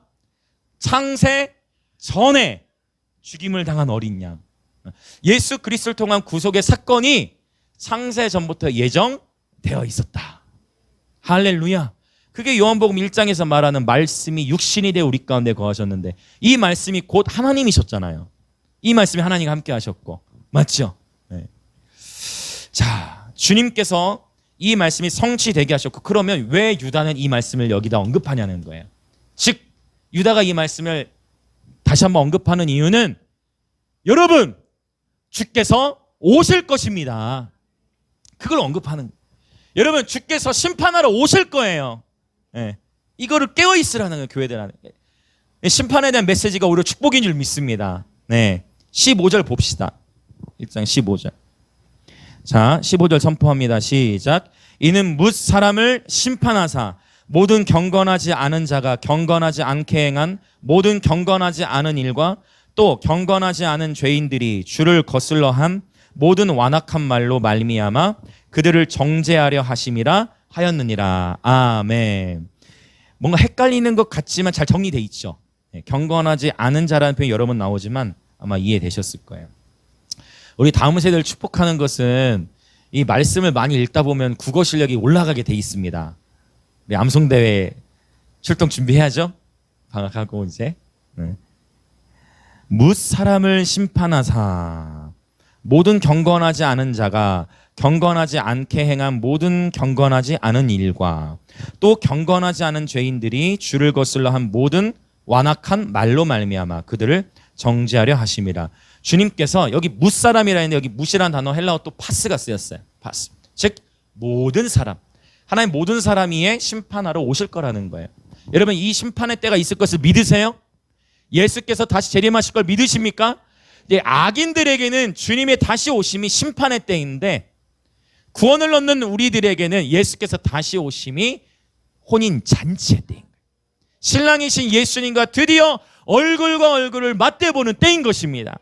창세 전에 죽임을 당한 어린 양. 예수 그리스도를 통한 구속의 사건이 창세 전부터 예정되어 있었다. 할렐루야. 그게 요한복음 1장에서 말하는 말씀이 육신이 되어 우리 가운데 거하셨는데 이 말씀이 곧 하나님이셨잖아요. 이 말씀이 하나님과 함께 하셨고. 맞죠? 네. 자, 주님께서 이 말씀이 성취되게 하셨고 그러면 왜 유다는 이 말씀을 여기다 언급하냐는 거예요. 즉 유다가 이 말씀을 다시 한번 언급하는 이유는 여러분 주께서 오실 것입니다. 그걸 언급하는 거예요. 여러분 주께서 심판하러 오실 거예요. 네. 이거를 깨어있으라는 거예요. 교회들 안에. 심판에 대한 메시지가 오히려 축복인 줄 믿습니다. 네. 15절 봅시다. 1장 15절. 자, 15절 선포합니다. 시작. 이는 뭇 사람을 심판하사 모든 경건하지 않은 자가 경건하지 않게 행한 모든 경건하지 않은 일과 또 경건하지 않은 죄인들이 주를 거슬러 한 모든 완악한 말로 말미암아 그들을 정죄하려 하심이라 하였느니라. 아멘. 뭔가 헷갈리는 것 같지만 잘 정리돼 있죠. 경건하지 않은 자라는 표현이 여러 번 나오지만 아마 이해되셨을 거예요. 우리 다음 세대를 축복하는 것은 이 말씀을 많이 읽다 보면 국어 실력이 올라가게 돼 있습니다. 우리 암송대회 출동 준비해야죠. 방학하고 이제. 뭇 사람을 심판하사 모든 경건하지 않은 자가 경건하지 않게 행한 모든 경건하지 않은 일과 또 경건하지 않은 죄인들이 주를 거슬러 한 모든 완악한 말로 말미암아 그들을 정죄하려 하심이라. 주님께서 여기 뭇사람이라 했는데 여기 뭇이라는 단어 헬라어 또 파스가 쓰였어요. 파스. 즉 모든 사람. 하나님 모든 사람이 심판하러 오실 거라는 거예요. 여러분 이 심판의 때가 있을 것을 믿으세요? 예수께서 다시 재림하실 걸 믿으십니까? 악인들에게는 주님의 다시 오심이 심판의 때인데 구원을 얻는 우리들에게는 예수께서 다시 오심이 혼인 잔치의 때인 거예요. 신랑이신 예수님과 드디어 얼굴과 얼굴을 맞대보는 때인 것입니다.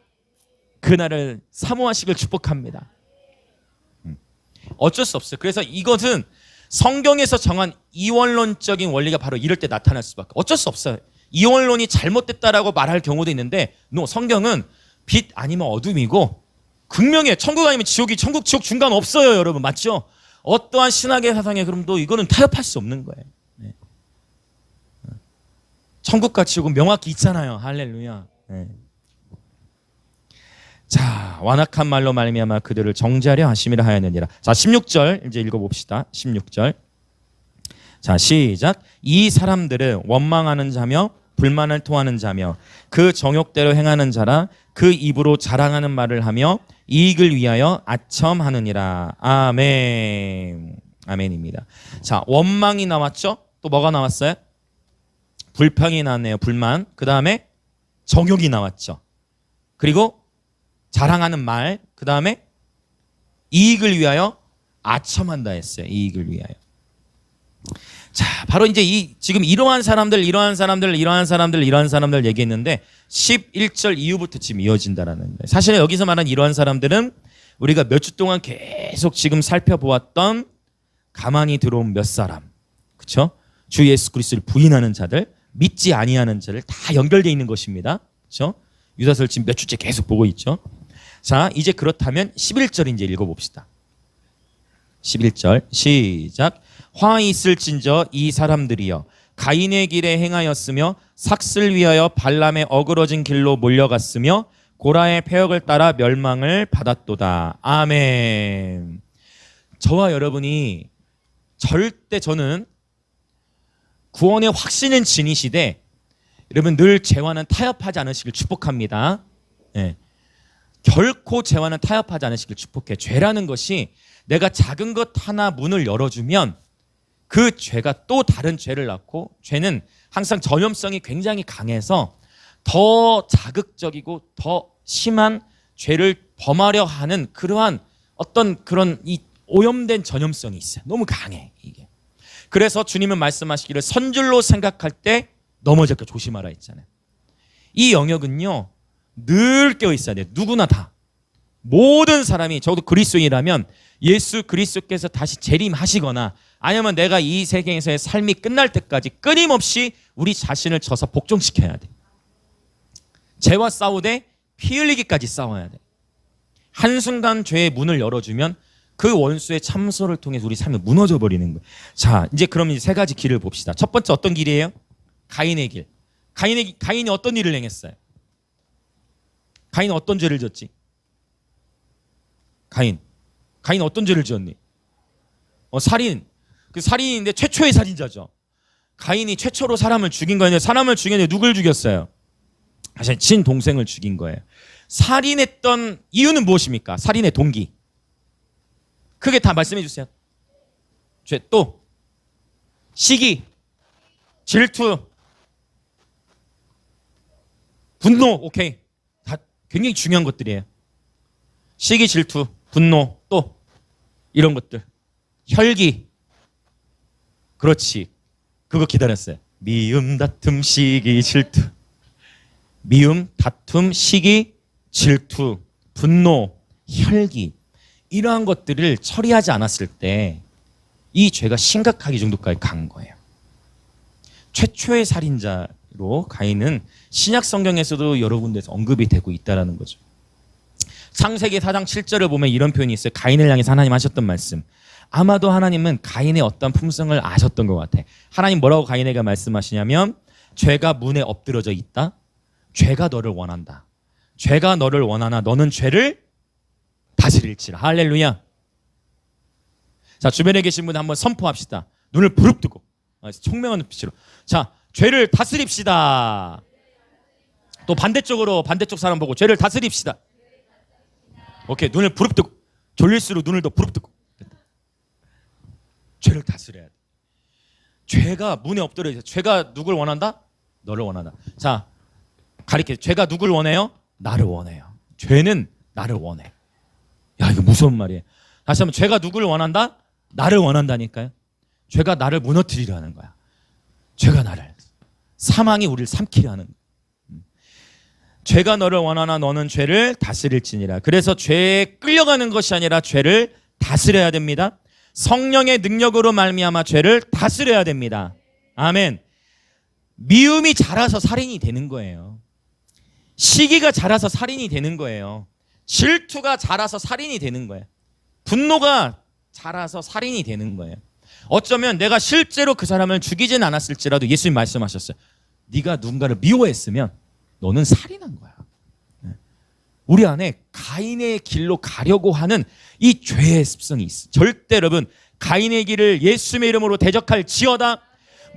그날을 사모하시길 축복합니다. 어쩔 수 없어요. 그래서 이것은 성경에서 정한 이원론적인 원리가 바로 이럴 때 나타날 수밖에 어쩔 수 없어요. 이원론이 잘못됐다라고 말할 경우도 있는데 성경은 빛 아니면 어둠이고 극명해. 천국 아니면 지옥이 천국 지옥 중간 없어요, 여러분. 맞죠? 어떠한 신학의 사상에 그럼도 이거는 타협할 수 없는 거예요. 네. 천국과 지옥은 명확히 있잖아요. 할렐루야. 네. 자, 완악한 말로 말미암아 그들을 정죄하려 하심이라 하였느니라. 자, 16절 이제 읽어봅시다. 16절. 자, 시작. 이 사람들은 원망하는 자며 불만을 토하는 자며 그 정욕대로 행하는 자라. 그 입으로 자랑하는 말을 하며 이익을 위하여 아첨하느니라. 아멘. 아멘입니다. 자, 원망이 나왔죠? 또 뭐가 나왔어요? 불평이 나왔네요. 불만. 그 다음에 정욕이 나왔죠. 그리고 자랑하는 말. 그 다음에 이익을 위하여 아첨한다 했어요. 이익을 위하여. 자, 바로 이제 지금 이러한 사람들 얘기했는데 11절 이후부터 지금 이어진다라는 거예요. 사실 여기서 말한 이러한 사람들은 우리가 몇 주 동안 계속 지금 살펴보았던 가만히 들어온 몇 사람, 그렇죠? 주 예수 그리스도를 부인하는 자들, 믿지 아니하는 자들 다 연결되어 있는 것입니다. 그렇죠? 유다서를 지금 몇 주째 계속 보고 있죠. 자, 이제 그렇다면 11절 이제 읽어봅시다. 11절 시작. 화 있을진저 이 사람들이여 가인의 길에 행하였으며 삭슬 위하여 발람의 어그러진 길로 몰려갔으며 고라의 폐역을 따라 멸망을 받았도다. 아멘. 저와 여러분이 절대 저는 구원의 확신은 지니시되 여러분 늘 죄와는 타협하지 않으시길 축복합니다. 네. 결코 죄와는 타협하지 않으시길 축복해. 죄라는 것이 내가 작은 것 하나 문을 열어주면 그 죄가 또 다른 죄를 낳고, 죄는 항상 전염성이 굉장히 강해서 더 자극적이고 더 심한 죄를 범하려 하는 그러한 어떤 그런 이 오염된 전염성이 있어요. 너무 강해 이게. 그래서 주님은 말씀하시기를 선줄로 생각할 때 넘어질까 조심하라 했잖아요. 이 영역은요 늘 깨어 있어야 돼요. 누구나 다. 모든 사람이, 적어도 그리스도인이라면 예수 그리스도께서 다시 재림하시거나 아니면 내가 이 세계에서의 삶이 끝날 때까지 끊임없이 우리 자신을 쳐서 복종시켜야 돼. 죄와 싸우되 피 흘리기까지 싸워야 돼. 한순간 죄의 문을 열어주면 그 원수의 참소를 통해서 우리 삶이 무너져 버리는 거예요. 자, 이제 그럼 이제 세 가지 길을 봅시다. 첫 번째 어떤 길이에요? 가인의 길. 가인이 어떤 일을 행했어요? 가인은 어떤 죄를 졌지? 가인 어떤 죄를 지었니? 살인. 그 살인인데 최초의 살인자죠. 가인이 최초로 사람을 죽인 거예요. 사람을 죽였는데 누굴 죽였어요? 사실 친동생을 죽인 거예요. 살인했던 이유는 무엇입니까? 살인의 동기. 크게 다 말씀해 주세요. 죄 또 시기, 질투, 분노. 오케이. 다 굉장히 중요한 것들이에요. 시기, 질투, 분노, 또 이런 것들. 혈기. 그렇지. 그거 기다렸어요. 미움, 다툼, 시기, 질투. 미움, 다툼, 시기, 질투, 분노, 혈기. 이러한 것들을 처리하지 않았을 때 이 죄가 심각하게 정도까지 간 거예요. 최초의 살인자로 가인은 신약 성경에서도 여러 군데에서 언급이 되고 있다는 거죠. 창세기 4장 7절을 보면 이런 표현이 있어요. 가인을 향해서 하나님 하셨던 말씀. 아마도 하나님은 가인의 어떤 품성을 아셨던 것 같아. 하나님 뭐라고 가인에게 말씀하시냐면 죄가 문에 엎드러져 있다. 죄가 너를 원한다. 죄가 너를 원하나 너는 죄를 다스릴지라. 할렐루야. 자, 주변에 계신 분 한번 선포합시다. 눈을 부릅뜨고 총명한 눈빛으로. 자, 죄를 다스립시다. 또 반대쪽으로, 반대쪽 사람 보고 죄를 다스립시다. 오케이, 눈을 부릅뜨고. 졸릴수록 눈을 더 부릅뜨고. 죄를 다스려야 돼. 죄가 문에 엎드려 있어. 죄가 누굴 원한다? 너를 원한다. 자, 가리켜. 죄가 누굴 원해요? 나를 원해요. 죄는 나를 원해. 야, 이거 무서운 말이에요. 다시 한번, 죄가 누굴 원한다? 나를 원한다니까요. 죄가 나를 무너뜨리려 하는 거야. 죄가 나를. 사망이 우리를 삼키려 하는 거예요. 죄가 너를 원하나 너는 죄를 다스릴지니라. 그래서 죄에 끌려가는 것이 아니라 죄를 다스려야 됩니다. 성령의 능력으로 말미암아 죄를 다스려야 됩니다. 아멘. 미움이 자라서 살인이 되는 거예요. 시기가 자라서 살인이 되는 거예요. 질투가 자라서 살인이 되는 거예요. 분노가 자라서 살인이 되는 거예요. 어쩌면 내가 실제로 그 사람을 죽이진 않았을지라도 예수님 말씀하셨어요. 네가 누군가를 미워했으면 너는 살인한 거야. 우리 안에 가인의 길로 가려고 하는 이 죄의 습성이 있어. 절대 여러분 가인의 길을 예수님의 이름으로 대적할지어다.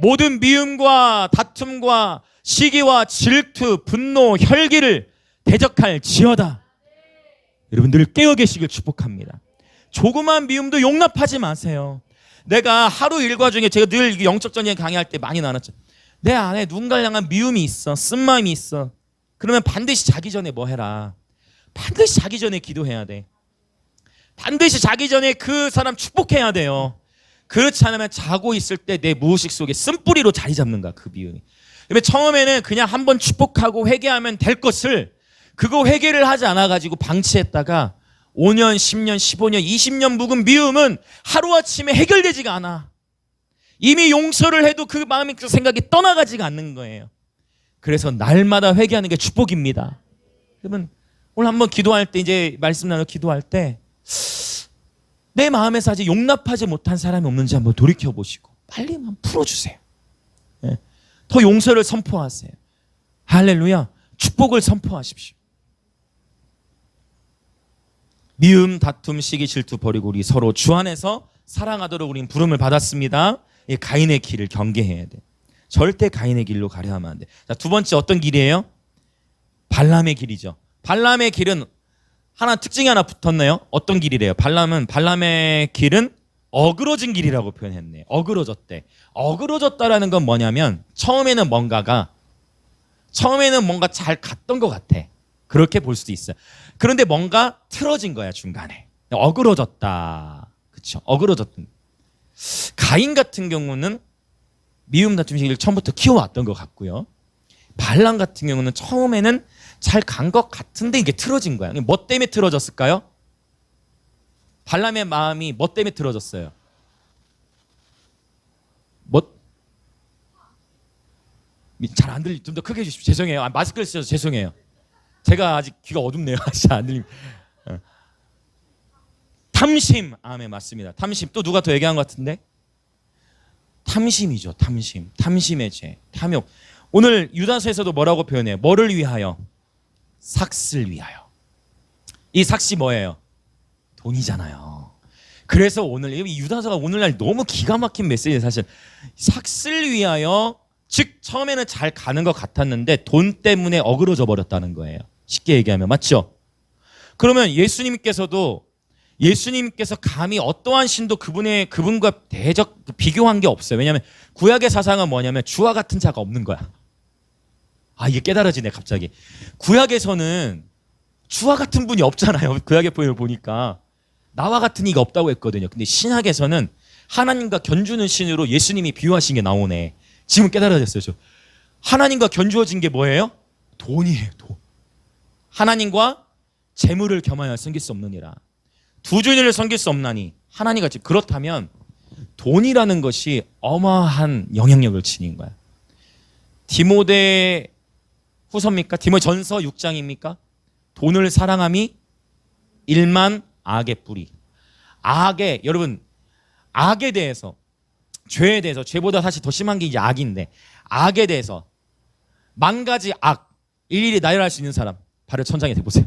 모든 미움과 다툼과 시기와 질투, 분노, 혈기를 대적할지어다. 여러분들 깨어 계시길 축복합니다. 조그만 미움도 용납하지 마세요. 내가 하루 일과 중에 제가 늘 영적 전쟁 강의할 때 많이 나눴죠. 내 안에 누군가를 향한 미움이 있어, 쓴마음이 있어. 그러면 반드시 자기 전에 뭐 해라. 반드시 자기 전에 기도해야 돼. 반드시 자기 전에 그 사람 축복해야 돼요. 그렇지 않으면 자고 있을 때 내 무의식 속에 쓴뿌리로 자리 잡는 거야, 그 미움이. 그러면 처음에는 그냥 한번 축복하고 회개하면 될 것을 그거 회개를 하지 않아가지고 방치했다가 5년, 10년, 15년, 20년 묵은 미움은 하루아침에 해결되지가 않아. 이미 용서를 해도 그 마음이 그 생각이 떠나가지가 않는 거예요. 그래서 날마다 회개하는 게 축복입니다. 여러분 오늘 한번 기도할 때 이제 말씀 나눠 기도할 때 내 마음에서 아직 용납하지 못한 사람이 없는지 한번 돌이켜보시고 빨리 한번 풀어주세요. 네. 더 용서를 선포하세요. 할렐루야. 축복을 선포하십시오. 미움, 다툼, 시기, 질투 버리고 우리 서로 주 안에서 사랑하도록 우린 부름을 받았습니다. 이 가인의 길을 경계해야 돼. 절대 가인의 길로 가려 하면 안 돼. 자, 두 번째 어떤 길이에요? 발람의 길이죠. 발람의 길은 하나 특징이 하나 붙었네요. 어떤 길이래요? 발람의 길은 어그러진 길이라고 표현했네. 어그러졌대. 어그러졌다라는 건 뭐냐면 처음에는 뭔가 잘 갔던 것 같아. 그렇게 볼 수도 있어요. 그런데 뭔가 틀어진 거야 중간에. 어그러졌다. 그렇죠? 어그러졌던. 가인 같은 경우는 미움 다툼 시기를 처음부터 키워왔던 것 같고요. 발람 같은 경우는 처음에는 잘 간 것 같은데 이게 틀어진 거야. 뭐 때문에 틀어졌을까요? 발람의 마음이 뭐 때문에 틀어졌어요? 잘 안 들리. 좀 더 크게 해주십시오. 죄송해요. 마스크를 쓰셔서 죄송해요. 제가 아직 귀가 어둡네요. 잘 안 들립니다. 탐심. 아멘, 맞습니다. 탐심. 또 누가 더 얘기한 것 같은데? 탐심이죠. 탐심. 탐심의 죄. 탐욕. 오늘 유다서에서도 뭐라고 표현해요? 뭐를 위하여? 삭슬 위하여. 이 삭시 뭐예요? 돈이잖아요. 그래서 오늘 이 유다서가 오늘날 너무 기가 막힌 메시지예요. 사실 삭슬 위하여, 즉 처음에는 잘 가는 것 같았는데 돈 때문에 어그러져 버렸다는 거예요. 쉽게 얘기하면. 맞죠? 그러면 예수님께서 감히 어떠한 신도 그분과 비교한 게 없어요. 왜냐하면 구약의 사상은 뭐냐면 주와 같은 자가 없는 거야. 이게 깨달아지네 갑자기. 구약에서는 주와 같은 분이 없잖아요. 구약의 표현을 보니까 나와 같은 이가 없다고 했거든요. 근데 신약에서는 하나님과 견주는 신으로 예수님이 비유하신 게 나오네. 지금 깨달아졌어요. 저. 하나님과 견주어진 게 뭐예요? 돈이에요. 돈. 하나님과 재물을 겸하여 섬길 수 없느니라. 두 주인을 섬길 수 없나니 하나님 같이. 그렇다면 돈이라는 것이 어마어마한 영향력을 지닌 거야. 디모데 후서입니까? 디모데 전서 6장입니까? 돈을 사랑함이 일만 악의 뿌리. 여러분 악에 대해서, 죄에 대해서, 죄보다 사실 더 심한 게 이제 악인데, 악에 대해서 만 가지 악 일일이 나열할 수 있는 사람 발을 천장에 대보세요.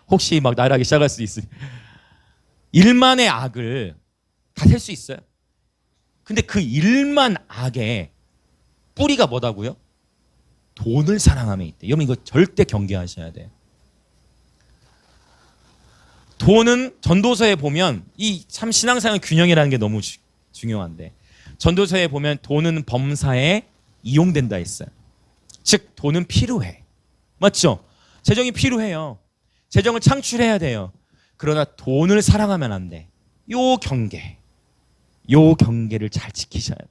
혹시 막 나열하기 시작할 수 있으니. 1만의 악을 다 셀 수 있어요. 근데 그 1만 악의 뿌리가 뭐다고요? 돈을 사랑함에 있대. 여러분 이거 절대 경계하셔야 돼요. 돈은 전도서에 보면 이 참 신앙생활 균형이라는 게 너무 중요한데, 전도서에 보면 돈은 범사에 이용된다 했어요. 즉 돈은 필요해. 맞죠? 재정이 필요해요. 재정을 창출해야 돼요. 그러나 돈을 사랑하면 안 돼. 요 경계를 잘 지키셔야 돼.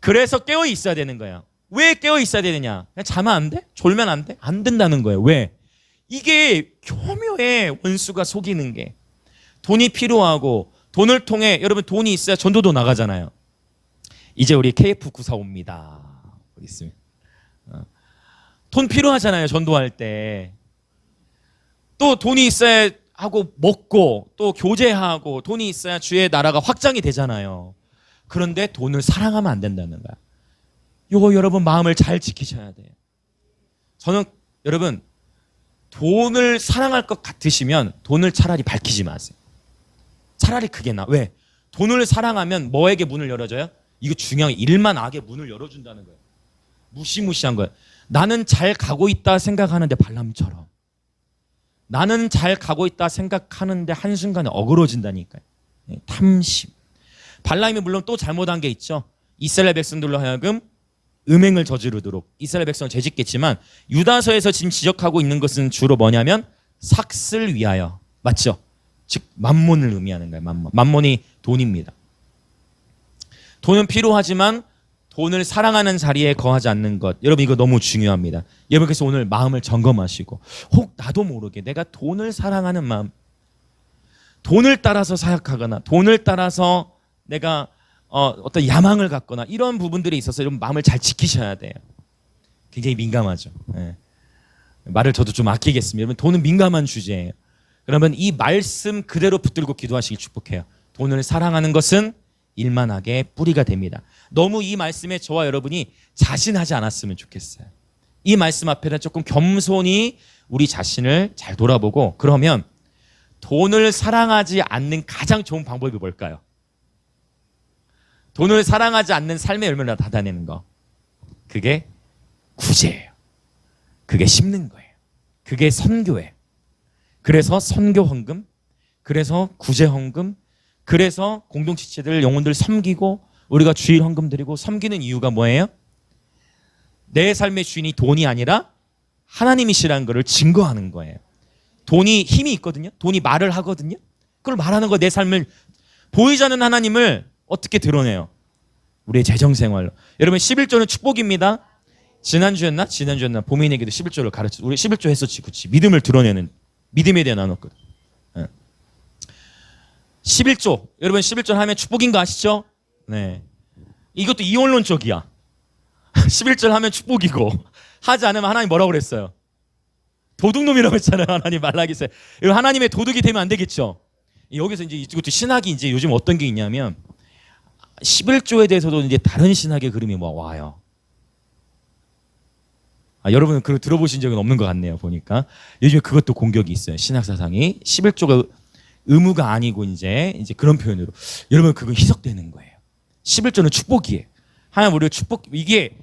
그래서 깨어 있어야 되는 거야. 왜 깨어 있어야 되느냐? 그냥 자면 안 돼? 졸면 안 돼? 안 된다는 거예요. 왜? 이게 교묘해. 원수가 속이는 게. 돈이 필요하고 돈을 통해 여러분 돈이 있어야 전도도 나가잖아요. 이제 우리 KF945입니다. 어디 있습니다. 돈 필요하잖아요. 전도할 때. 또 돈이 있어야 하고 먹고 또 교제하고 돈이 있어야 주의 나라가 확장이 되잖아요. 그런데 돈을 사랑하면 안 된다는 거야. 이거 여러분 마음을 잘 지키셔야 돼요. 저는 여러분 돈을 사랑할 것 같으시면 돈을 차라리 밝히지 마세요. 차라리 그게 나. 왜? 돈을 사랑하면 뭐에게 문을 열어줘요? 이거 중요한 일만 악의 문을 열어준다는 거예요. 무시무시한 거예요. 나는 잘 가고 있다 생각하는데 발람처럼. 나는 잘 가고 있다 생각하는데 한순간에 어그러진다니까요. 탐심. 발람이 물론 또 잘못한 게 있죠. 이스라엘 백성들로 하여금 음행을 저지르도록 이스라엘 백성을 죄짓겠지만 유다서에서 지금 지적하고 있는 것은 주로 뭐냐면 삭슬 위하여. 맞죠? 즉 만몬을 의미하는 거예요. 만몬이 돈입니다. 돈은 필요하지만 돈을 사랑하는 자리에 거하지 않는 것. 여러분 이거 너무 중요합니다. 여러분 그래서 오늘 마음을 점검하시고 혹 나도 모르게 내가 돈을 사랑하는 마음, 돈을 따라서 사역하거나 돈을 따라서 내가 어떤 야망을 갖거나 이런 부분들에 있어서 여러분 마음을 잘 지키셔야 돼요. 굉장히 민감하죠. 네. 말을 저도 좀 아끼겠습니다. 여러분 돈은 민감한 주제예요. 그러면 이 말씀 그대로 붙들고 기도하시길 축복해요. 돈을 사랑하는 것은 일만하게 뿌리가 됩니다. 너무 이 말씀에 저와 여러분이 자신하지 않았으면 좋겠어요. 이 말씀 앞에는 조금 겸손히 우리 자신을 잘 돌아보고 그러면 돈을 사랑하지 않는 가장 좋은 방법이 뭘까요? 돈을 사랑하지 않는 삶의 열매를 닫아내는 거. 그게 구제예요. 그게 심는 거예요. 그게 선교예요. 그래서 선교 헌금, 그래서 구제 헌금, 그래서 공동체들 영혼들 섬기고 우리가 주일 헌금 드리고 섬기는 이유가 뭐예요? 내 삶의 주인이 돈이 아니라 하나님이시라는 것을 증거하는 거예요. 돈이 힘이 있거든요. 돈이 말을 하거든요. 그걸 말하는 거 내 삶을 보이지 않는 하나님을 어떻게 드러내요? 우리의 재정생활로. 여러분 11조는 축복입니다. 지난주였나 보민에게도 11조를 가르쳐. 우리 11조 했었지. 그치? 믿음을 드러내는 믿음에 대한 나눴거든. 11조. 여러분 11조 하면 축복인 거 아시죠? 네. 이것도 이원론적이야. 11절 하면 축복이고 하지 않으면 하나님 뭐라고 그랬어요? 도둑놈이라고 했잖아요. 하나님 말라기세. 하나님의 도둑이 되면 안 되겠죠. 여기서 이제 이것도 신학이 이제 요즘 어떤 게 있냐면 11조에 대해서도 이제 다른 신학의 그림이 뭐 와요. 여러분은 그걸 들어보신 적은 없는 것 같네요. 보니까 요즘에 그것도 공격이 있어요. 신학 사상이 11조가 의무가 아니고 이제 그런 표현으로 여러분 그건 희석되는 거예요. 11조는 축복이에요. 하나님 우리를 축복 이게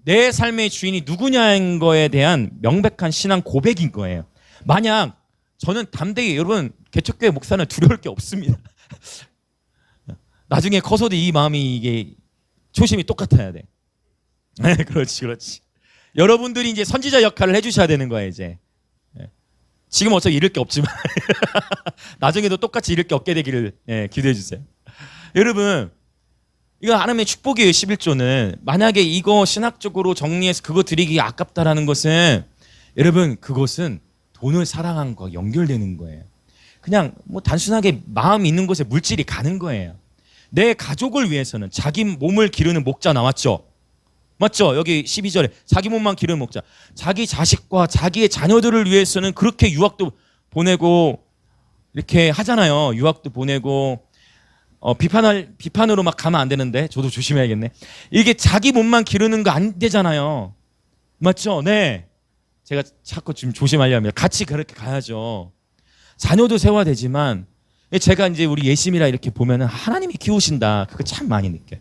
내 삶의 주인이 누구냐인 거에 대한 명백한 신앙 고백인 거예요. 만약 저는 담대히 여러분 개척교회 목사는 두려울 게 없습니다. 나중에 커서도 이 마음이 이게 초심이 똑같아야 돼. 네, 그렇지. 여러분들이 이제 선지자 역할을 해주셔야 되는 거예요 이제. 지금 어차피 잃을 게 없지만 나중에도 똑같이 잃을 게 없게 되기를 기도해 주세요. 여러분 이거 하나님의 축복이에요. 11조는 만약에 이거 신학적으로 정리해서 그거 드리기 아깝다라는 것은 여러분 그것은 돈을 사랑한 거 연결되는 거예요. 그냥 뭐 단순하게 마음 있는 곳에 물질이 가는 거예요. 내 가족을 위해서는 자기 몸을 기르는 목자 나왔죠. 맞죠? 여기 12절에 자기 몸만 기르는 목자. 자기 자식과 자기의 자녀들을 위해서는 그렇게 유학도 보내고 이렇게 하잖아요. 유학도 보내고 비판으로 막 가면 안 되는데 저도 조심해야겠네. 이게 자기 몸만 기르는 거 안 되잖아요. 맞죠? 네. 제가 자꾸 지금 조심하려면 같이 그렇게 가야죠. 자녀도 세워야 되지만 제가 이제 우리 예심이라 이렇게 보면은 하나님이 키우신다. 그거 참 많이 느껴요.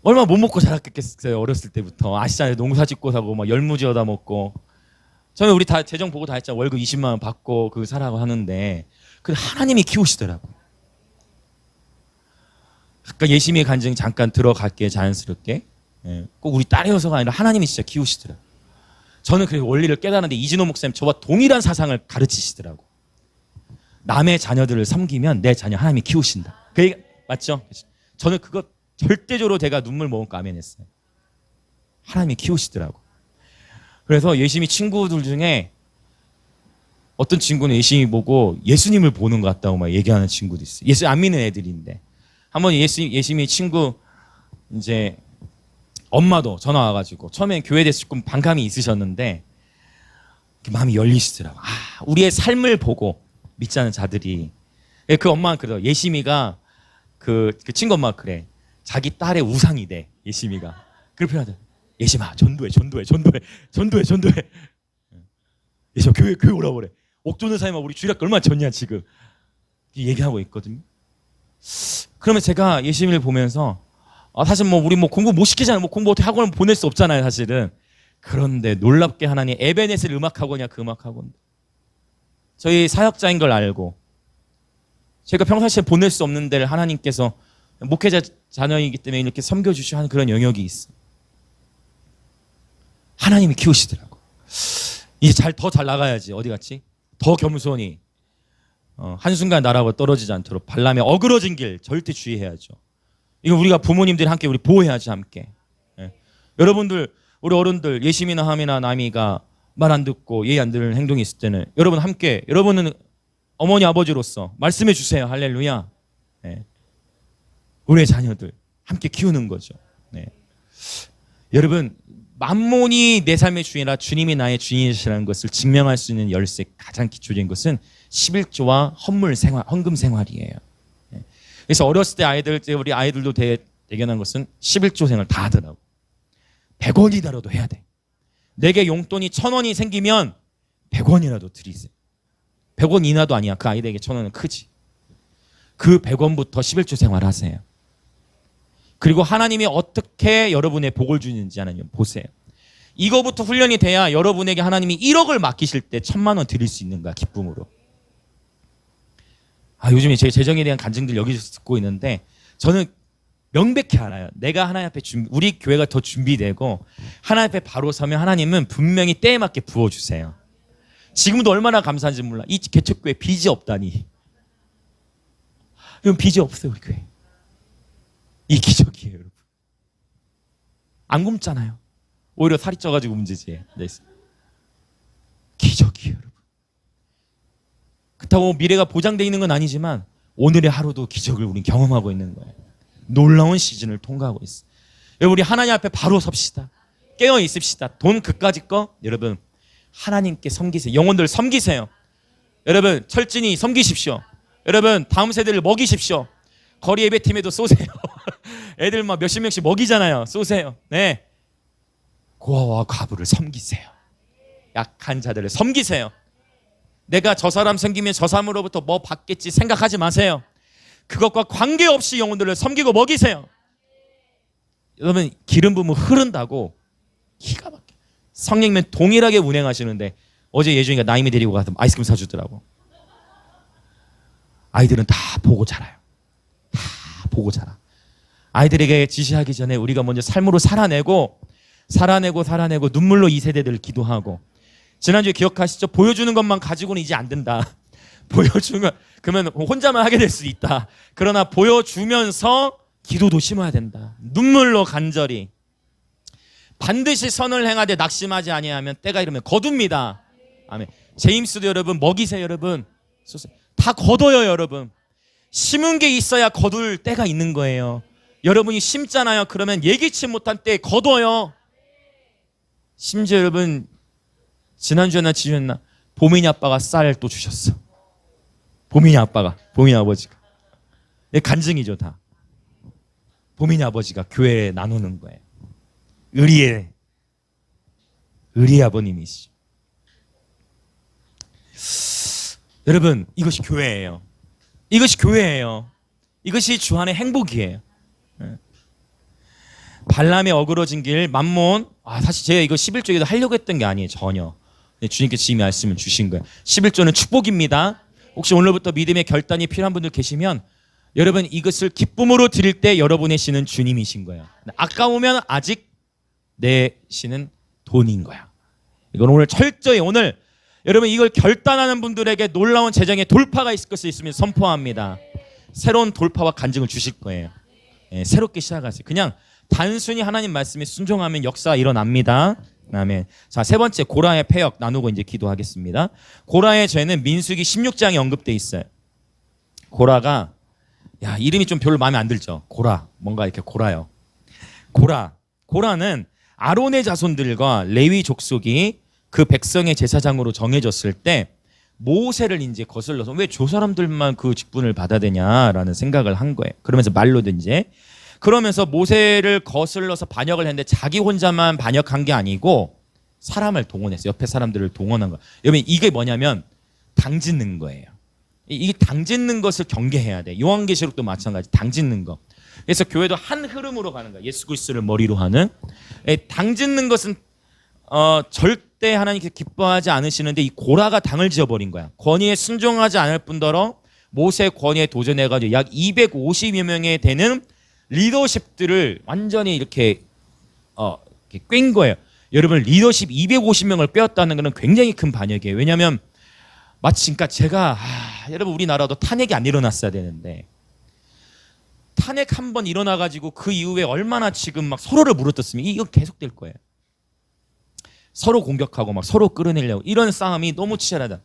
얼마나 못 먹고 자랐겠어요. 어렸을 때부터. 아시잖아요. 농사 짓고 사고 막 열무지 얻어 먹고. 저는 우리 다 재정 보고 다 했잖아요. 월급 20만 원 받고 그 살라고 하는데 그 하나님이 키우시더라고요. 아까 예심의 간증 잠깐 들어갈게요. 자연스럽게. 꼭 우리 딸이어서가 아니라 하나님이 진짜 키우시더라고요. 저는 그 원리를 깨달았는데 이진호 목사님 저와 동일한 사상을 가르치시더라고요. 남의 자녀들을 섬기면 내 자녀 하나님이 키우신다. 그 얘기 맞죠? 저는 그거 절대적으로 제가 눈물 머금고 아멘했어요. 하나님이 키우시더라고. 그래서 예심이 친구들 중에 어떤 친구는 예심이 보고 예수님을 보는 것 같다고 막 얘기하는 친구도 있어요. 예수 안 믿는 애들인데. 한번 예심이 친구 이제 엄마도 전화 와가지고 처음엔 교회에 대해서 조금 반감이 있으셨는데 마음이 열리시더라고. 우리의 삶을 보고 믿지 않는 자들이. 그 엄마는 그래요. 예심이가 그 친구 엄마가 그래. 자기 딸의 우상이 돼. 예심이가. 그렇게 표현하더라고. 예심아 전도해. 예심아 교회 오라고 그래. 옥조는 사이만 우리 주일학교 얼마나 졌냐 지금. 얘기하고 있거든요. 그러면 제가 예심이를 보면서 사실 뭐 우리 뭐 공부 못 시키잖아요. 뭐 공부 어떻게 학원을 보낼 수 없잖아요 사실은. 그런데 놀랍게 하나님 에베네셀 음악학원이야. 그 음악학원 저희 사역자인 걸 알고 제가 평상시에 보낼 수 없는 데를 하나님께서 목회자 자녀이기 때문에 이렇게 섬겨주시고 하는 그런 영역이 있어. 하나님이 키우시더라고. 이제 더 잘 나가야지. 어디 갔지? 더 겸손히 한순간 나라고 떨어지지 않도록 발람의 어그러진 길 절대 주의해야죠. 이거 우리가 부모님들이 함께 우리 보호해야지 함께. 여러분들 우리 어른들 예심이나 함이나 남이가 말 안 듣고 예의 안 듣는 행동이 있을 때는 여러분 함께 여러분은 어머니 아버지로서 말씀해 주세요. 할렐루야. 우리의 자녀들 함께 키우는 거죠. 여러분 만몬이 내 삶의 주인이라 주님이 나의 주인이시라는 것을 증명할 수 있는 열쇠 가장 기초적인 것은 11조와 헌금 생활이에요. 그래서 어렸을 때 우리 아이들도 대견한 것은 11조 생활 다 하더라고. 100원이라도 해야 돼. 내게 용돈이 1000원이 생기면 100원이라도 드리세요. 100원 이나도 아니야. 그 아이들에게 1000원은 크지. 그 100원부터 11조 생활하세요. 그리고 하나님이 어떻게 여러분의 복을 주는지 하나님 보세요. 이거부터 훈련이 돼야 여러분에게 하나님이 1억을 맡기실 때 1000만 원 드릴 수 있는 거야. 기쁨으로. 요즘에 제 재정에 대한 간증들 여기서 듣고 있는데 저는 명백히 알아요. 내가 하나님 앞에 우리 교회가 더 준비되고 하나님 앞에 바로 서면 하나님은 분명히 때에 맞게 부어주세요. 지금도 얼마나 감사한지 몰라. 이 개척교회 빚이 없다니. 이건 빚이 없어요. 우리 교회. 이 기적이에요. 여러분. 안 굶잖아요. 오히려 살이 쪄가지고 문제지. 기적이에요. 여러분. 그렇다고 미래가 보장되어 있는 건 아니지만 오늘의 하루도 기적을 우리는 경험하고 있는 거예요. 놀라운 시즌을 통과하고 있어요. 여러분 우리 하나님 앞에 바로 섭시다. 깨어 있읍시다. 돈 그까짓 거 여러분 하나님께 섬기세요. 영혼들 섬기세요. 여러분 철진히 섬기십시오. 여러분 다음 세대를 먹이십시오. 거리 예배팀에도 쏘세요. 애들 막 몇십 명씩 먹이잖아요. 쏘세요. 네. 고아와 과부를 섬기세요. 약한 자들을 섬기세요. 내가 저 사람 섬기면 저 사람으로부터 뭐 받겠지 생각하지 마세요. 그것과 관계없이 영혼들을 섬기고 먹이세요. 여러분 기름 부으면 흐른다고 기가 막혀. 성령님은 동일하게 운행하시는데 어제 예준이가 나임이 데리고 가서 아이스크림 사주더라고. 아이들은 다 보고 자라요. 다 보고 자라. 아이들에게 지시하기 전에 우리가 먼저 삶으로 살아내고 눈물로 이 세대들을 기도하고. 지난주에 기억하시죠? 보여주는 것만 가지고는 이제 안 된다. 보여주면 그러면 혼자만 하게 될 수 있다. 그러나 보여주면서 기도도 심어야 된다. 눈물로 간절히. 반드시 선을 행하되 낙심하지 아니하면 때가 이르면 거둡니다. 아멘. 제임스도 여러분 먹이세요. 여러분 다 거둬요. 여러분 심은 게 있어야 거둘 때가 있는 거예요. 여러분이 심잖아요. 그러면 예기치 못한 때에 거둬요. 심지어 여러분 지난주였나 지난주였나 보민이 아빠가 쌀 또 주셨어. 보민이 아버지가 간증이죠. 다 보민이 아버지가 교회에 나누는 거예요. 의리의 아버님이시죠. 여러분 이것이 교회예요. 이것이 주 안의 행복이에요. 발람의 어그러진 길 만몬. 사실 제가 이거 11조에도 하려고 했던 게 아니에요. 전혀. 주님께서 지금 말씀을 주신 거예요. 11조는 축복입니다. 혹시 오늘부터 믿음의 결단이 필요한 분들 계시면 여러분 이것을 기쁨으로 드릴 때 여러분의 신은 주님이신 거예요. 아까우면 아직 내 신은 돈인 거야. 이건 오늘 철저히 오늘 여러분 이걸 결단하는 분들에게 놀라운 재정의 돌파가 있을 것을 있으면 선포합니다. 새로운 돌파와 간증을 주실 거예요. 새롭게 시작하세요. 그냥 단순히 하나님 말씀에 순종하면 역사가 일어납니다. 아멘. 자, 세 번째 고라의 패역 나누고 이제 기도하겠습니다. 고라의 죄는 민수기 16장에 언급돼 있어요. 고라가 이름이 좀 별로 마음에 안 들죠. 고라 뭔가 이렇게 고라요. 고라는 아론의 자손들과 레위 족속이 그 백성의 제사장으로 정해졌을 때 모세를 이제 거슬러서 왜 저 사람들만 그 직분을 받아야 되냐라는 생각을 한 거예요. 그러면서 말로든지 그러면서 모세를 거슬러서 반역을 했는데 자기 혼자만 반역한 게 아니고 사람을 동원했어요. 옆에 사람들을 동원한 거예요. 여러분 이게 뭐냐면 당 짓는 거예요. 이게 당 짓는 것을 경계해야 돼. 요한계시록도 마찬가지 당 짓는 거. 그래서 교회도 한 흐름으로 가는 거야. 예수 그리스도를 머리로 하는. 당 짓는 것은 절대 하나님께서 기뻐하지 않으시는데 이 고라가 당을 지어버린 거야. 권위에 순종하지 않을 뿐더러 모세 권위에 도전해가지고 약 250여 명에 되는 리더십들을 완전히 이렇게 꿰인 거예요. 여러분 리더십 250명을 빼었다는 것은 굉장히 큰 반역이에요. 왜냐하면 마치 그러니까 제가 여러분 우리나라도 탄핵이 안 일어났어야 되는데 탄핵 한 번 일어나가지고 그 이후에 얼마나 지금 막 서로를 물어뜯으면 이거 계속될 거예요. 서로 공격하고 막 서로 끌어내려고 이런 싸움이 너무 치열하다.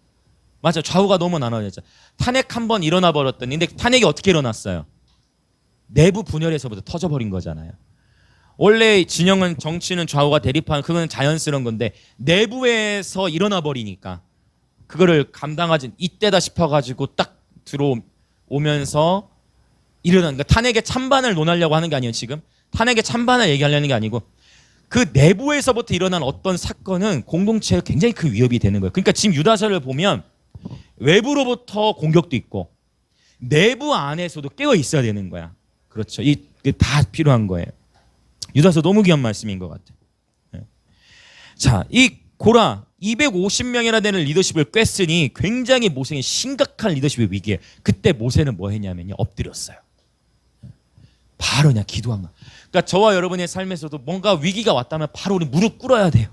맞아, 좌우가 너무 나눠졌죠. 탄핵 한 번 일어나 버렸더니 근데 탄핵이 어떻게 일어났어요? 내부 분열에서부터 터져버린 거잖아요. 원래 진영은 정치는 좌우가 대립하는 그건 자연스러운 건데 내부에서 일어나 버리니까 그거를 감당하지 이때다 싶어가지고 딱 들어오면서 일어난 그러니까 탄핵의 찬반을 논하려고 하는 게 아니에요. 지금 탄핵의 찬반을 얘기하려는 게 아니고 그 내부에서부터 일어난 어떤 사건은 공동체에 굉장히 큰 위협이 되는 거예요. 그러니까 지금 유다서를 보면 외부로부터 공격도 있고 내부 안에서도 깨어 있어야 되는 거야. 그렇죠. 이게 다 필요한 거예요. 유다서 너무 귀한 말씀인 것 같아요. 자, 이 고라 250명이나 되는 리더십을 꿰으니 굉장히 모세의 심각한 리더십의 위기에 그때 모세는 뭐 했냐면요. 엎드렸어요. 바로 그냥 기도한 거야. 그러니까 저와 여러분의 삶에서도 뭔가 위기가 왔다면 바로 우리 무릎 꿇어야 돼요.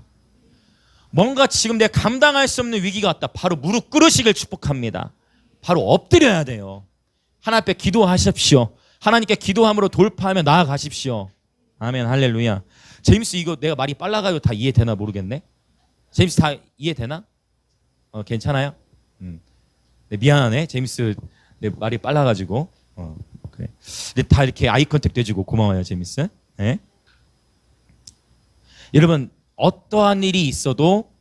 뭔가 지금 내가 감당할 수 없는 위기가 왔다. 바로 무릎 꿇으시길 축복합니다. 바로 엎드려야 돼요. 하나님 앞에 기도하십시오. 하나님께 기도함으로 돌파하며 나아가십시오. 아멘 할렐루야. 제임스 이거 내가 말이 빨라가지고 다 이해되나 모르겠네. 제임스 다 이해되나? 괜찮아요? 네, 미안하네 제임스 내 말이 빨라가지고 그래. 근데 다 이렇게 아이 컨택 돼주고 고마워요 제임스. 네? 여러분 어떠한 일이 있어도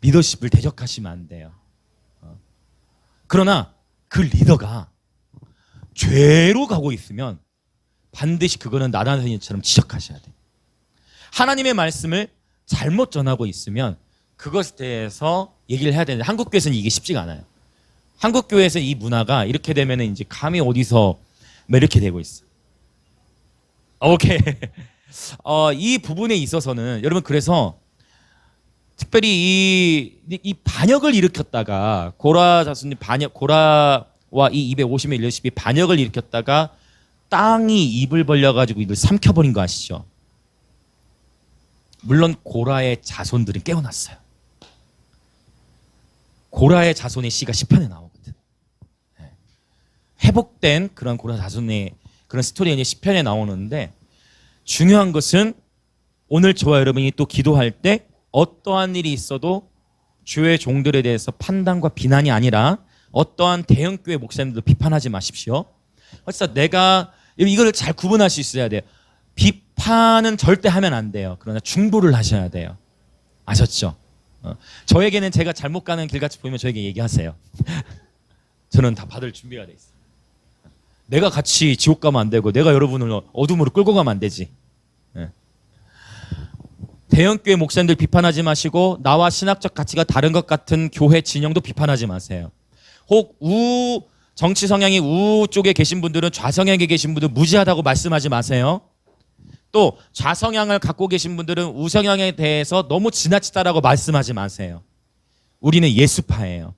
리더십을 대적하시면 안 돼요. 그러나 그 리더가 죄로 가고 있으면 반드시 그거는 나단 선생님처럼 지적하셔야 돼요. 하나님의 말씀을 잘못 전하고 있으면 그것에 대해서 얘기를 해야 되는데 한국 교회에서는 이게 쉽지가 않아요. 한국 교회에서 이 문화가 이렇게 되면 이제 감히 어디서 뭐 이렇게 되고 있어. 오케이. 이 부분에 있어서는 여러분 그래서 특별히 이 반역을 일으켰다가 고라 자손이 고라와 이 250의 리더십이 반역을 일으켰다가 땅이 입을 벌려가지고 이걸 삼켜버린 거 아시죠? 물론 고라의 자손들은 깨어났어요. 고라의 자손의 씨가 시편에 나오거든. 회복된 그런 고라 자손의 그런 스토리가 시편에 나오는데 중요한 것은 오늘 저와 여러분이 또 기도할 때 어떠한 일이 있어도 주의 종들에 대해서 판단과 비난이 아니라 어떠한 대형교회 목사님들도 비판하지 마십시오. 그래서 내가 이걸 잘 구분할 수 있어야 돼요. 비판은 절대 하면 안 돼요. 그러나 중보를 하셔야 돼요. 아셨죠? 저에게는 제가 잘못 가는 길같이 보이면 저에게 얘기하세요. 저는 다 받을 준비가 돼 있어요. 내가 같이 지옥 가면 안 되고 내가 여러분을 어둠으로 끌고 가면 안 되지. 대형교회 목사님들 비판하지 마시고 나와 신학적 가치가 다른 것 같은 교회 진영도 비판하지 마세요. 혹 정치 성향이 우 쪽에 계신 분들은 좌성향에 계신 분들 무지하다고 말씀하지 마세요. 또 좌성향을 갖고 계신 분들은 우성향에 대해서 너무 지나치다라고 말씀하지 마세요. 우리는 예수파예요.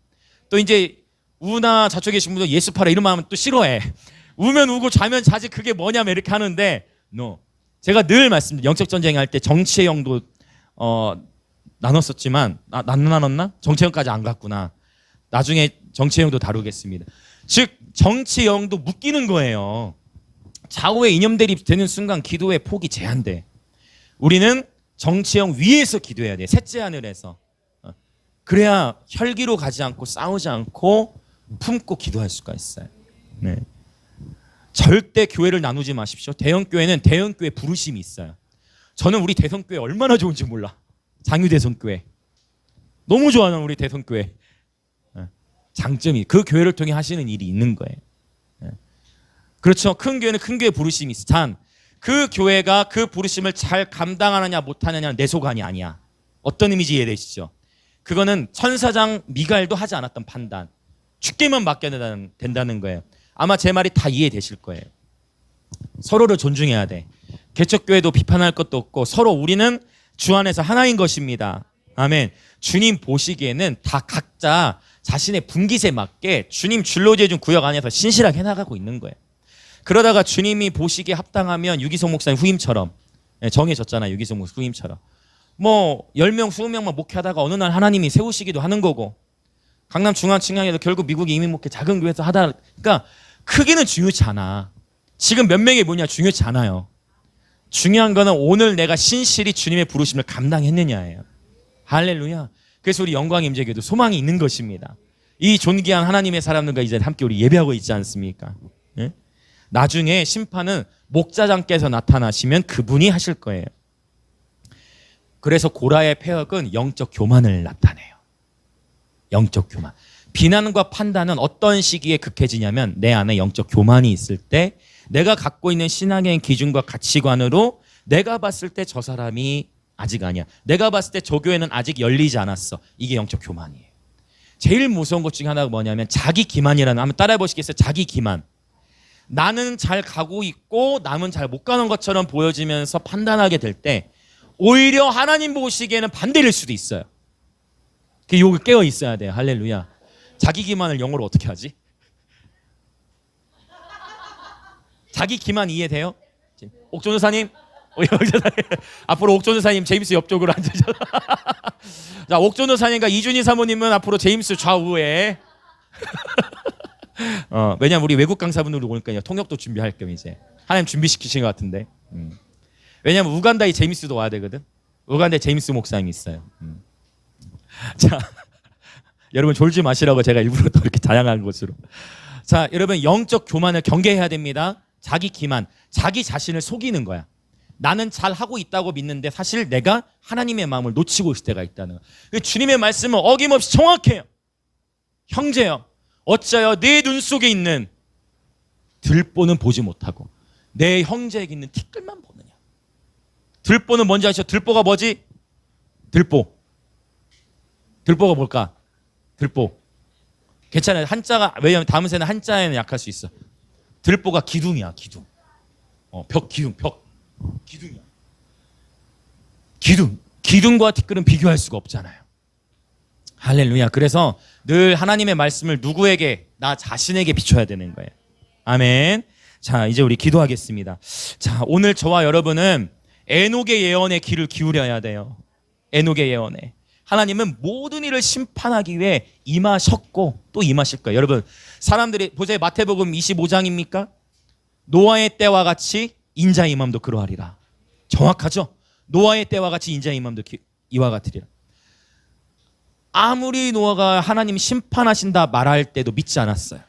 또 이제 우나 좌쪽에 계신 분들 예수파라 이런 말 하면 또 싫어해. 우면 우고 좌면 좌지 그게 뭐냐면 이렇게 하는데 no. 제가 늘 말씀드려요. 영적 전쟁 할 때 정치의 영도 나눴었지만 나눴나? 정치의 영까지 안 갔구나. 나중에 정치의 영도 다루겠습니다. 즉 정치의 영도 묶이는 거예요. 좌우에 이념대립 되는 순간 기도의 폭이 제한돼. 우리는 정치형 위에서 기도해야 돼. 셋째 하늘에서. 그래야 혈기로 가지 않고 싸우지 않고 품고 기도할 수가 있어요. 네. 절대 교회를 나누지 마십시오. 대형교회는 대형교회 부르심이 있어요. 저는 우리 대성교회 얼마나 좋은지 몰라. 장유대성교회 너무 좋아하는 우리 대성교회. 장점이 그 교회를 통해 하시는 일이 있는 거예요. 그렇죠. 큰 교회는 큰 교회 부르심이 있어. 단 그 교회가 그 부르심을 잘 감당하느냐 못하느냐는 내 소관이 아니야. 어떤 의미인지 이해되시죠? 그거는 천사장 미가엘도 하지 않았던 판단. 주께만 맡겨야 된다는 거예요. 아마 제 말이 다 이해되실 거예요. 서로를 존중해야 돼. 개척교회도 비판할 것도 없고 서로 우리는 주 안에서 하나인 것입니다. 아멘. 주님 보시기에는 다 각자 자신의 분깃에 맞게 주님 줄로 재준 구역 안에서 신실하게 해나가고 있는 거예요. 그러다가 주님이 보시기에 합당하면 유기성 목사님 후임처럼 정해졌잖아요. 유기성 목사 후임처럼 뭐 10명 20명만 목회하다가 어느 날 하나님이 세우시기도 하는 거고, 강남 중앙청량에도 결국 미국이 이민 목회 작은 교회에서 하다. 그러니까 크기는 중요치 않아. 지금 몇 명이 뭐냐 중요치 않아요. 중요한 거는 오늘 내가 신실히 주님의 부르심을 감당했느냐예요. 할렐루야. 그래서 우리 영광 임재교회도 소망이 있는 것입니다. 이 존귀한 하나님의 사람들과 이제 함께 우리 예배하고 있지 않습니까? 예? 나중에 심판은 목자장께서 나타나시면 그분이 하실 거예요. 그래서 고라의 폐역은 영적 교만을 나타내요. 영적 교만. 비난과 판단은 어떤 시기에 극해지냐면 내 안에 영적 교만이 있을 때 내가 갖고 있는 신앙의 기준과 가치관으로 내가 봤을 때 저 사람이 아직 아니야. 내가 봤을 때 저 교회는 아직 열리지 않았어. 이게 영적 교만이에요. 제일 무서운 것 중에 하나가 뭐냐면 자기 기만이라는, 한번 따라해 보시겠어요? 자기 기만. 나는 잘 가고 있고 남은 잘 못 가는 것처럼 보여지면서 판단하게 될 때 오히려 하나님 보시기에는 반대일 수도 있어요. 그 요거 깨어 있어야 돼요. 할렐루야. 자기 기만을 영어로 어떻게 하지? 자기 기만 이해돼요? 옥존조사님? 앞으로 옥존조사님 제임스 옆쪽으로 앉으셔서 자, 옥존조사님과 이준희 사모님은 앞으로 제임스 좌우에 왜냐면 우리 외국 강사분들도 오니까요. 통역도 준비할 겸 이제 하나님 준비시키신 것 같은데. 왜냐면 우간다에 제임스도 와야 되거든. 우간다에 제임스 목사님이 있어요. 자, 여러분 졸지 마시라고 제가 일부러 또 이렇게 다양한 곳으로. 자, 여러분 영적 교만을 경계해야 됩니다. 자기 기만, 자기 자신을 속이는 거야. 나는 잘 하고 있다고 믿는데 사실 내가 하나님의 마음을 놓치고 있을 때가 있다는 거야. 주님의 말씀은 어김없이 정확해요. 형제여, 어찌하여 내 눈 속에 있는 들보는 보지 못하고 내 형제에게 있는 티끌만 보느냐. 들보는 뭔지 아시죠? 들보가 뭐지? 들보. 들보가 뭘까? 들보. 괜찮아요. 한자가, 왜냐면 다음 세는 한자에는 약할 수 있어. 들보가 기둥이야, 기둥. 벽, 기둥, 벽. 기둥이야. 기둥. 기둥과 티끌은 비교할 수가 없잖아요. 할렐루야. 그래서 늘 하나님의 말씀을 누구에게? 나 자신에게 비춰야 되는 거예요. 아멘. 자, 이제 우리 기도하겠습니다. 자, 오늘 저와 여러분은 에녹의 예언에 귀를 기울여야 돼요. 에녹의 예언에. 하나님은 모든 일을 심판하기 위해 임하셨고 또 임하실 거예요. 여러분, 사람들이 보세요. 마태복음 25장입니까? 노아의 때와 같이 인자의 임함도 그러하리라. 정확하죠? 노아의 때와 같이 인자의 임함도 이와 같으리라. 아무리 노아가 하나님 심판하신다 말할 때도 믿지 않았어요.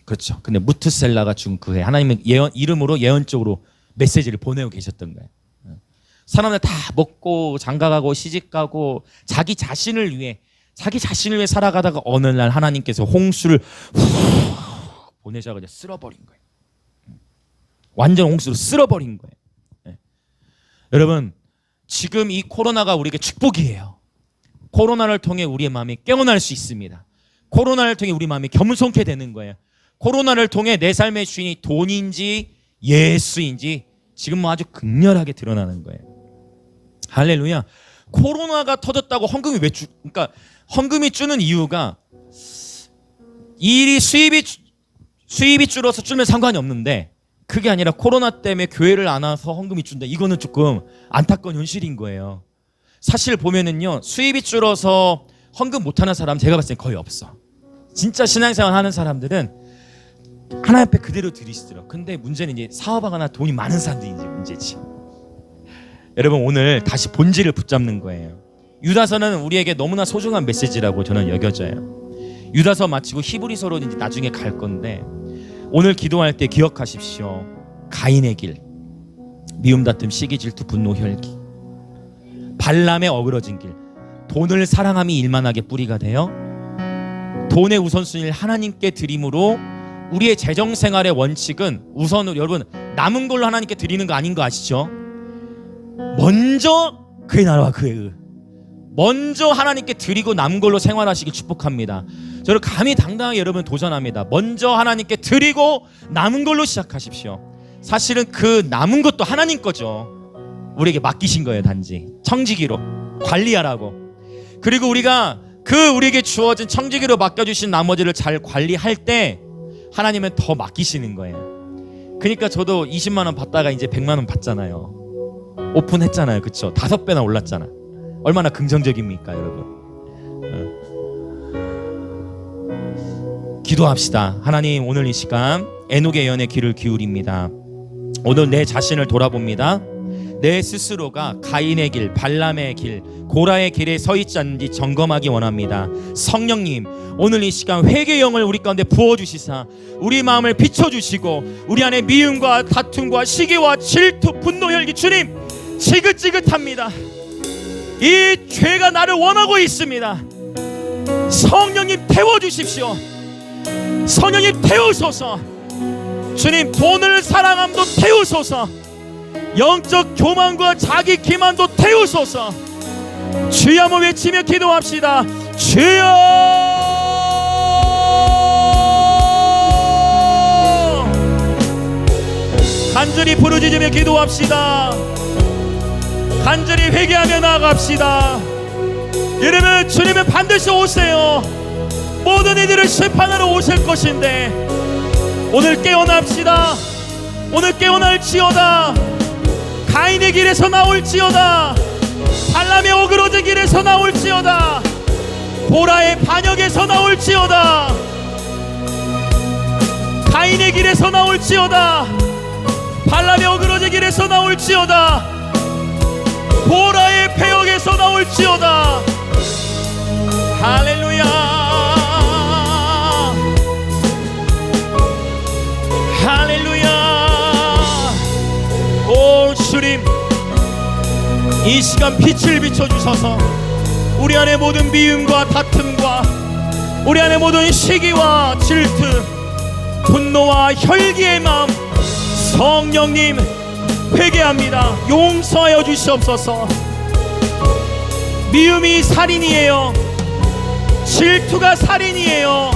그렇죠. 근데 무트셀라가 죽은 그 해 하나님의 이름으로 예언적으로 메시지를 보내고 계셨던 거예요. 사람들 다 먹고 장가가고 시집가고 자기 자신을 위해 살아가다가 어느 날 하나님께서 홍수를 보내셔서 그냥 쓸어버린 거예요. 완전 홍수로 쓸어버린 거예요. 네. 여러분, 지금 이 코로나가 우리에게 축복이에요. 코로나를 통해 우리의 마음이 깨어날 수 있습니다. 코로나를 통해 우리 마음이 겸손케 되는 거예요. 코로나를 통해 내 삶의 주인이 돈인지 예수인지 지금 뭐 아주 극렬하게 드러나는 거예요. 할렐루야. 코로나가 터졌다고 헌금이 그러니까 헌금이 주는 이유가 일이 수입이 줄어서 줄면 상관이 없는데 그게 아니라 코로나 때문에 교회를 안 와서 헌금이 준다. 이거는 조금 안타까운 현실인 거예요. 사실 보면은요, 수입이 줄어서 헌금 못하는 사람 제가 봤을 때 거의 없어. 진짜 신앙생활 하는 사람들은 하나님 앞에 그대로 드리시더라고요. 근데 문제는 이제 사업하거나 돈이 많은 사람들이 이제 문제지. 여러분, 오늘 다시 본질을 붙잡는 거예요. 유다서는 우리에게 너무나 소중한 메시지라고 저는 여겨져요. 유다서 마치고 히브리서로 이제 나중에 갈 건데, 오늘 기도할 때 기억하십시오. 가인의 길, 미움, 다툼, 시기, 질투, 분노, 혈기. 발람의 어그러진 길, 돈을 사랑함이 일만하게 뿌리가 되어 돈의 우선순위를 하나님께 드림으로 우리의 재정생활의 원칙은 우선으로, 여러분, 남은 걸로 하나님께 드리는 거 아닌 거 아시죠? 먼저 그의 나라와 그의 의, 먼저 하나님께 드리고 남은 걸로 생활하시길 축복합니다. 저를 감히 당당하게 여러분 도전합니다. 먼저 하나님께 드리고 남은 걸로 시작하십시오. 사실은 그 남은 것도 하나님 거죠. 우리에게 맡기신 거예요. 단지 청지기로 관리하라고. 그리고 우리가 우리에게 주어진 청지기로 맡겨주신 나머지를 잘 관리할 때 하나님은 더 맡기시는 거예요. 그러니까 저도 20만 원 받다가 이제 100만 원 받잖아요. 오픈했잖아요. 그쵸? 5배나 올랐잖아. 얼마나 긍정적입니까, 여러분? 기도합시다. 하나님, 오늘 이 시간 에녹의 예언의 귀를 기울입니다. 오늘 내 자신을 돌아봅니다. 내 스스로가 가인의 길, 발람의 길, 고라의 길에 서 있지 않는지 점검하기 원합니다. 성령님, 오늘 이 시간 회개의 영을 우리 가운데 부어주시사 우리 마음을 비춰주시고 우리 안에 미움과 다툼과 시기와 질투, 분노, 혈기, 주님, 지긋지긋합니다. 이 죄가 나를 원하고 있습니다. 성령님, 태워주십시오. 성령님, 태우소서. 주님, 돈을 사랑함도 태우소서. 영적 교만과 자기 기만도 태우소서. 주여, 한번 외치며 기도합시다. 주여, 간절히 부르짖으며 기도합시다. 간절히 회개하며 나아갑시다. 여러분, 주님은 반드시 오세요. 모든 이들을 심판하러 오실 것인데 오늘 깨어납시다. 오늘 깨어날지어다. 가인의 길에서 나올지어다. 발람의 어그러진 길에서 나올지어다. 보라의 반역에서 나올지어다. 가인의 길에서 나올지어다. 발람의 어그러진 길에서 나올지어다. 보라의 패역에서 나올지어다. 할렐루야, 할렐루야. 오 주님, 이 시간 빛을 비춰주셔서 우리 안에 모든 미움과 다툼과 우리 안에 모든 시기와 질투, 분노와 혈기의 마음, 성령님 회개합니다. 용서하여 주시옵소서. 미움이 살인이에요. 질투가 살인이에요.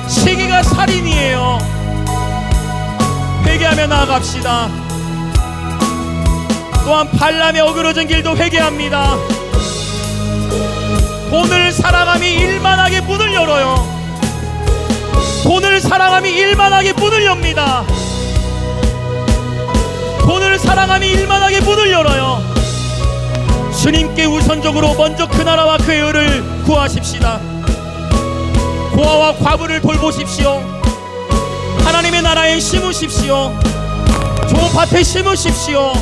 시기가 살인이에요. 회개하며 나아갑시다. 또한 발람의 어그러진 길도 회개합니다. 돈을 사랑함이 일만하게 문을 열어요. 돈을 사랑함이 일만하게 문을 엽니다. 돈을 사랑함이 일만하게 문을 열어요. 주님께 우선적으로 먼저 그 나라와 그의 의를 구하십시다. 고아와 과부를 돌보십시오. 하나님의 나라에 심으십시오. 좋은 밭에 심으십시오.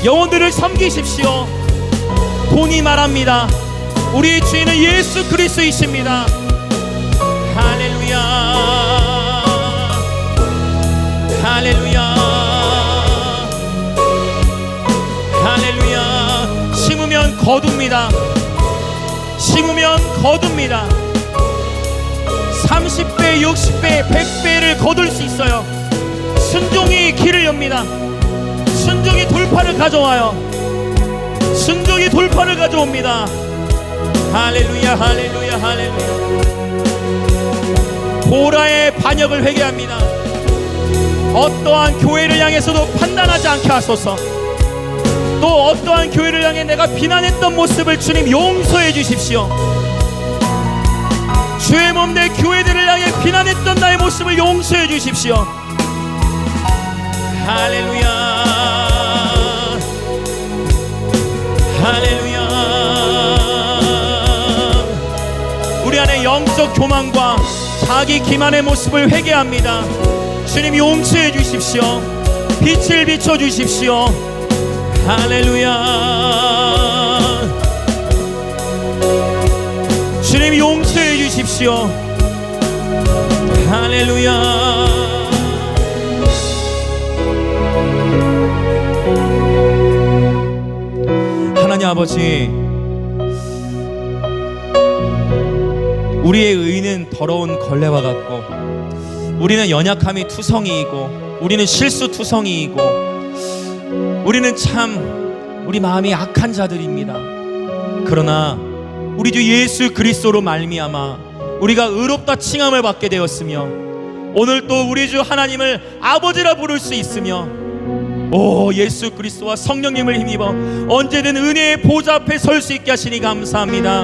영혼들을 섬기십시오. 돈이 말합니다. 우리의 주인은 예수 그리스도이십니다. 할렐루야, 할렐루야, 할렐루야. 심으면 거둡니다. 심으면 거둡니다. 30배, 60배, 100배를 거둘 수 있어요. 순종이 길을 엽니다. 순종이 돌파를 가져와요. 순종이 돌파를 가져옵니다. 할렐루야, 할렐루야, 할렐루야. 보라의 반역을 회개합니다. 어떠한 교회를 향해서도 판단하지 않게 하소서. 또 어떠한 교회를 향해 내가 비난했던 모습을 주님 용서해 주십시오. 주의 몸 내 교회들을 향해 비난했던 나의 모습을 용서해 주십시오. 할렐루야, 할렐루야. 우리 안에 영적 교만과 자기 기만의 모습을 회개합니다. 주님 용서해 주십시오. 빛을 비춰 주십시오. 할렐루야. 주님 용서해 주십시오. 할렐루야. 하나님 아버지, 우리의 의는 더러운 걸레와 같고, 우리는 연약함이 투성이이고, 우리는 실수 투성이이고, 우리는 참 우리 마음이 악한 자들입니다. 그러나 우리 주 예수 그리스도로 말미암아 우리가 의롭다 칭함을 받게 되었으며, 오늘 또 우리 주 하나님을 아버지라 부를 수 있으며, 오 예수 그리스도와 성령님을 힘입어 언제든 은혜의 보좌 앞에 설 수 있게 하시니 감사합니다.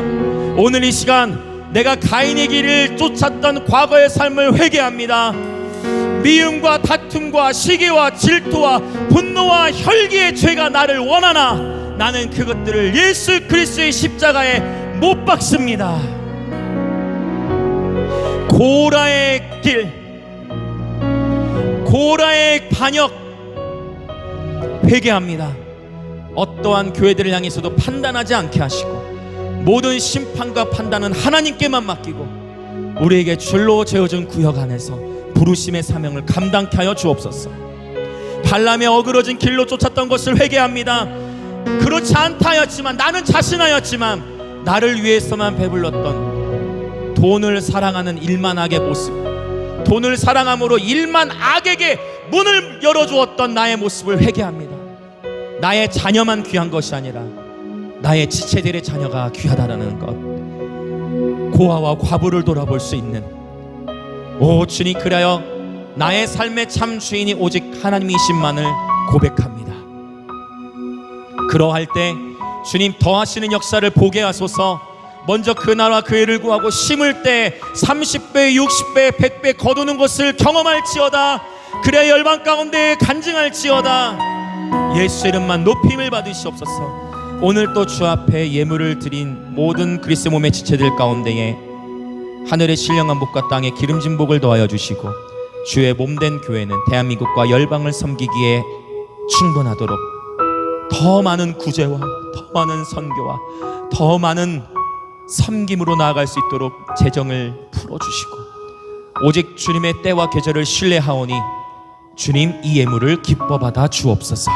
오늘 이 시간 내가 가인의 길을 쫓았던 과거의 삶을 회개합니다. 미움과 다툼과 시기와 질투와 분노와 혈기의 죄가 나를 원하나 나는 그것들을 예수 그리스도의 십자가에 못 박습니다. 고라의 길, 고라의 반역 회개합니다. 어떠한 교회들을 향해서도 판단하지 않게 하시고, 모든 심판과 판단은 하나님께만 맡기고, 우리에게 줄로 재어준 구역 안에서 부르심의 사명을 감당케 하여 주옵소서. 발람의 어그러진 길로 쫓았던 것을 회개합니다. 그렇지 않다 하였지만, 나는 자신하였지만 나를 위해서만 배불렀던 돈을 사랑하는 일만악의 모습, 돈을 사랑함으로 일만 악에게 문을 열어주었던 나의 모습을 회개합니다. 나의 자녀만 귀한 것이 아니라 나의 지체들의 자녀가 귀하다라는 것, 고아와 과부를 돌아볼 수 있는, 오 주님, 그래요 나의 삶의 참 주인이 오직 하나님이신만을 고백합니다. 그러할 때 주님 더하시는 역사를 보게 하소서. 먼저 그 나라와 그 일을 구하고 심을 때 30배, 60배, 100배 거두는 것을 경험할지어다. 그래야 열방 가운데 간증할지어다. 예수 이름만 높임을 받으시옵소서. 오늘 또 주 앞에 예물을 드린 모든 그리스도 몸의 지체들 가운데에 하늘의 신령한 복과 땅의 기름진 복을 더하여 주시고, 주의 몸된 교회는 대한민국과 열방을 섬기기에 충분하도록 더 많은 구제와 더 많은 선교와 더 많은 섬김으로 나아갈 수 있도록 재정을 풀어주시고, 오직 주님의 때와 계절을 신뢰하오니 주님 이 예물을 기뻐 받아 주옵소서.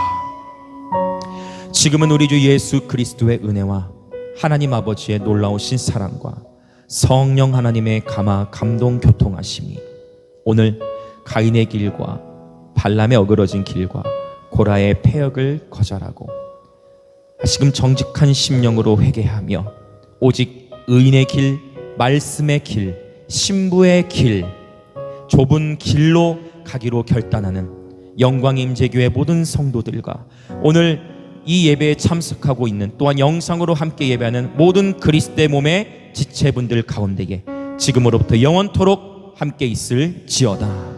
지금은 우리 주 예수 그리스도의 은혜와 하나님 아버지의 놀라우신 사랑과 성령 하나님의 감동 교통하심이 오늘 가인의 길과 발람의 어그러진 길과 고라의 패역을 거절하고 다시금 정직한 심령으로 회개하며 오직 의인의 길, 말씀의 길, 신부의 길, 좁은 길로 가기로 결단하는 영광임재교회 모든 성도들과 오늘 이 예배에 참석하고 있는, 또한 영상으로 함께 예배하는 모든 그리스도의 몸의 지체분들 가운데에 지금으로부터 영원토록 함께 있을지어다.